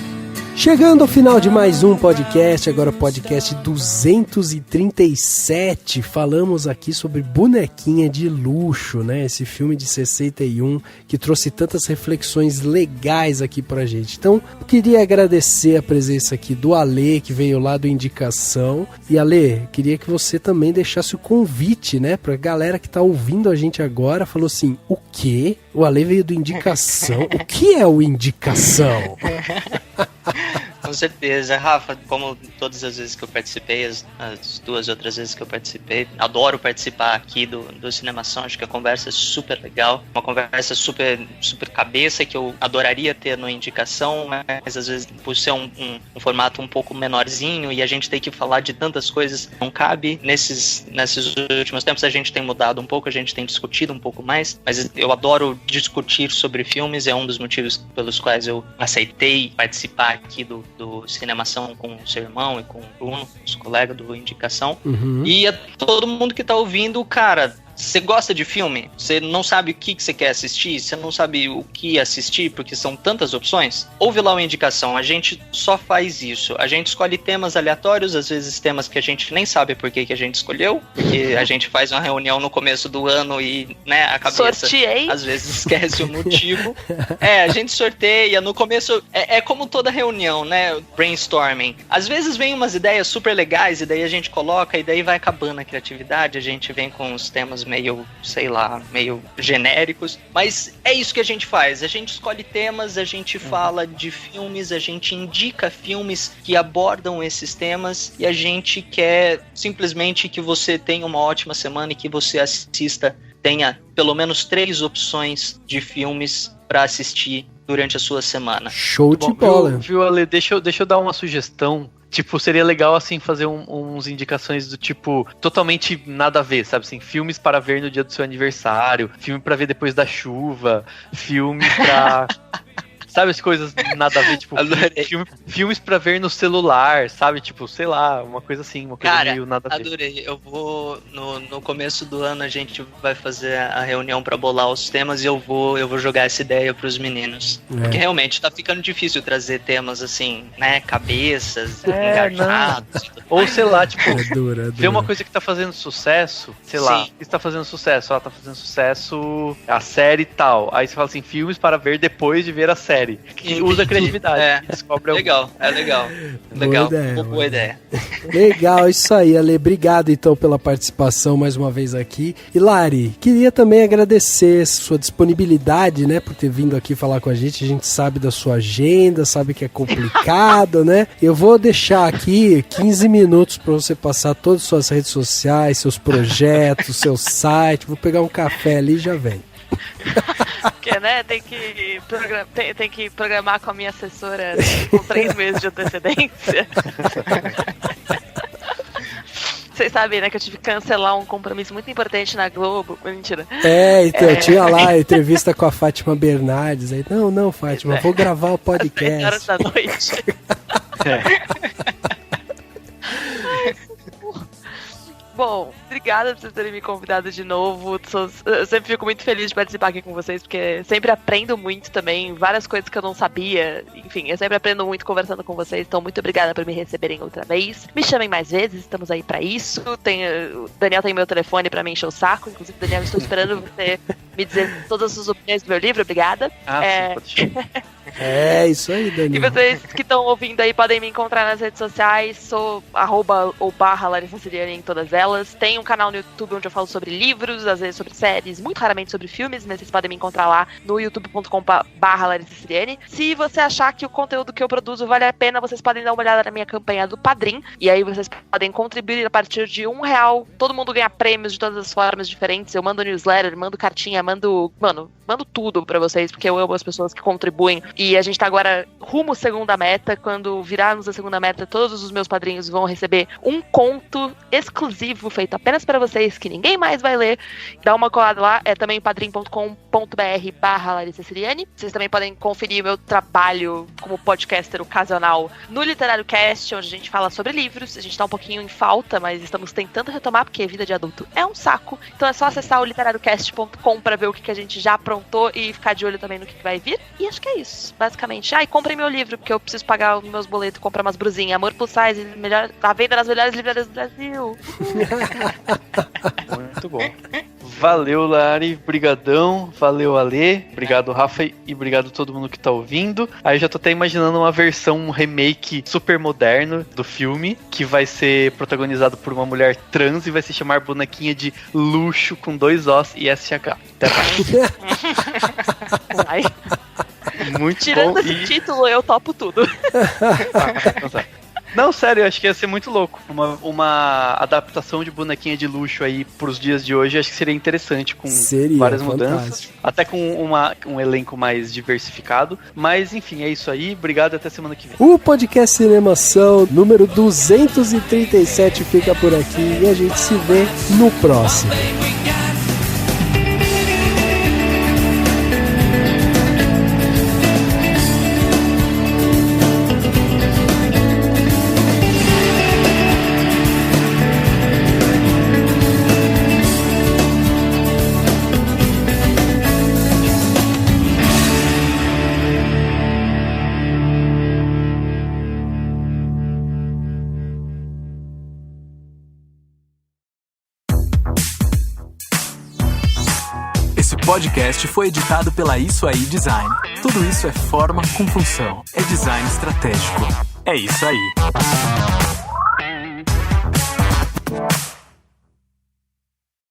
Chegando ao final de mais um podcast, agora podcast 237, falamos aqui sobre Bonequinha de Luxo, né? Esse filme de 61 que trouxe tantas reflexões legais aqui pra gente. Então, eu queria agradecer a presença aqui do Ale, que veio lá do Indicação. E Ale, queria que você também deixasse o convite, né? Pra galera que tá ouvindo a gente agora, falou assim, o quê? O Ale veio do Indicação. O que é o Indicação? Com certeza, Rafa, como todas as vezes que eu participei, as 2 outras vezes que eu participei, adoro participar aqui do Cinemação, acho que a conversa é super legal, uma conversa super cabeça que eu adoraria ter no Indicação, mas às vezes por ser um formato um pouco menorzinho e a gente tem que falar de tantas coisas, não cabe. Nesses últimos tempos a gente tem mudado um pouco, a gente tem discutido um pouco mais, mas eu adoro discutir sobre filmes, é um dos motivos pelos quais eu aceitei participar aqui do Cinemação com o seu irmão e com o Bruno, os colegas do Indicação. E a todo mundo que tá ouvindo, cara, você gosta de filme? Você não sabe o que você quer assistir? Você não sabe o que assistir porque são tantas opções? Ouve lá o Indicação, a gente só faz isso. A gente escolhe temas aleatórios, às vezes temas que a gente nem sabe por que a gente escolheu, porque a gente faz uma reunião no começo do ano e, né, a cabeça sorteei. Às vezes esquece o motivo. A gente sorteia, no começo é como toda reunião, né, brainstorming. Às vezes vem umas ideias super legais e daí a gente coloca e daí vai acabando a criatividade, a gente vem com os temas meio, sei lá, meio genéricos, mas é isso que a gente faz, a gente escolhe temas, a gente fala de filmes, a gente indica filmes que abordam esses temas e a gente quer simplesmente que você tenha uma ótima semana e que você assista, tenha pelo menos 3 opções de filmes para assistir durante a sua semana. Show de bola. Viu, Ale, deixa eu dar uma sugestão. Tipo, seria legal, assim, fazer uns indicações do tipo, totalmente nada a ver, sabe? Assim, filmes para ver no dia do seu aniversário, filme para ver depois da chuva, filme pra... Sabe, as coisas nada a ver, tipo, filmes pra ver no celular, sabe? Tipo, sei lá, uma coisa assim, uma coisa meio nada a ver. Adorei. Eu vou, no começo do ano, a gente vai fazer a reunião pra bolar os temas e eu vou jogar essa ideia pros meninos. Porque realmente tá ficando difícil trazer temas assim, né, cabeças, engajados. Ou sei lá, tipo, dura. ver uma coisa que tá fazendo sucesso, sei lá, que tá fazendo sucesso? Tá fazendo sucesso a série tal. Aí você fala assim, filmes para ver depois de ver a série. Que usa a criatividade. Descobre legal. Boa ideia. Legal, isso aí, Ale. Obrigado, então, pela participação mais uma vez aqui. E, Lari, queria também agradecer sua disponibilidade, né, por ter vindo aqui falar com a gente. A gente sabe da sua agenda, sabe que é complicado, né? Eu vou deixar aqui 15 minutos para você passar todas as suas redes sociais, seus projetos, seu site. Vou pegar um café ali e já vem. Porque, né, tem que programar com a minha assessora com 3 meses de antecedência. Vocês sabem, né, que eu tive que cancelar um compromisso muito importante na Globo. Mentira. Então, tinha lá a entrevista com a Fátima Bernardes. Aí, não, Fátima, vou gravar o podcast. Às 10 horas da noite. Bom, obrigada por vocês terem me convidado de novo. Eu sempre fico muito feliz de participar aqui com vocês, porque sempre aprendo muito também, várias coisas que eu não sabia. Enfim, eu sempre aprendo muito conversando com vocês, então muito obrigada por me receberem outra vez. Me chamem mais vezes, estamos aí pra isso. O Daniel tem meu telefone pra me encher o saco, inclusive, Daniel, estou esperando você me dizer todas as suas opiniões do meu livro, obrigada. Sim, pode isso aí, Daniel. E vocês que estão ouvindo aí podem me encontrar nas redes sociais, sou /Larissa Siriani em todas elas. Tem um canal no YouTube onde eu falo sobre livros, às vezes sobre séries, muito raramente sobre filmes, mas vocês podem me encontrar lá no youtube.com/Larissa Siriani. Se você achar que o conteúdo que eu produzo vale a pena, vocês podem dar uma olhada na minha campanha do Padrim, e aí vocês podem contribuir a partir de R$1. Todo mundo ganha prêmios de todas as formas diferentes. Eu mando newsletter, mando cartinha, mando tudo pra vocês, porque eu amo as pessoas que contribuem. E a gente tá agora rumo à segunda meta. Quando virarmos a segunda meta, todos os meus padrinhos vão receber um conto exclusivo feito apenas para vocês, que ninguém mais vai ler. Dá uma colada lá, é também padrim.com.br/Larissa Siriani. Vocês também podem conferir o meu trabalho como podcaster ocasional no Literário Cast, onde a gente fala sobre livros. A gente tá um pouquinho em falta, mas estamos tentando retomar, porque a vida de adulto é um saco. Então é só acessar o literariocast.com para ver o que a gente já aprontou não tô, e ficar de olho também no que vai vir. E acho que é isso, basicamente. E comprem meu livro, porque eu preciso pagar os meus boletos e comprar umas brusinhas. Amor Plus Size, tá venda nas melhores livrarias do Brasil. Muito bom. Valeu, Lari, brigadão, valeu, Ale, obrigado, Rafa, e obrigado a todo mundo que tá ouvindo. Aí já tô até imaginando uma versão, um remake super moderno do filme, que vai ser protagonizado por uma mulher trans e vai se chamar Bonequinha de Luxo com 2 Os e SH. Até mais. Muito Tirando bom. esse título, eu topo tudo. Não, sério, eu acho que ia ser muito louco. Uma adaptação de Bonequinha de Luxo aí pros dias de hoje, acho que seria interessante, com várias mudanças. Até com um elenco mais diversificado. Mas, enfim, é isso aí. Obrigado e até semana que vem. O podcast Cinemação número 237 fica por aqui e a gente se vê no próximo. O podcast foi editado pela Isso Aí Design. Tudo isso é forma com função. É design estratégico. É isso aí.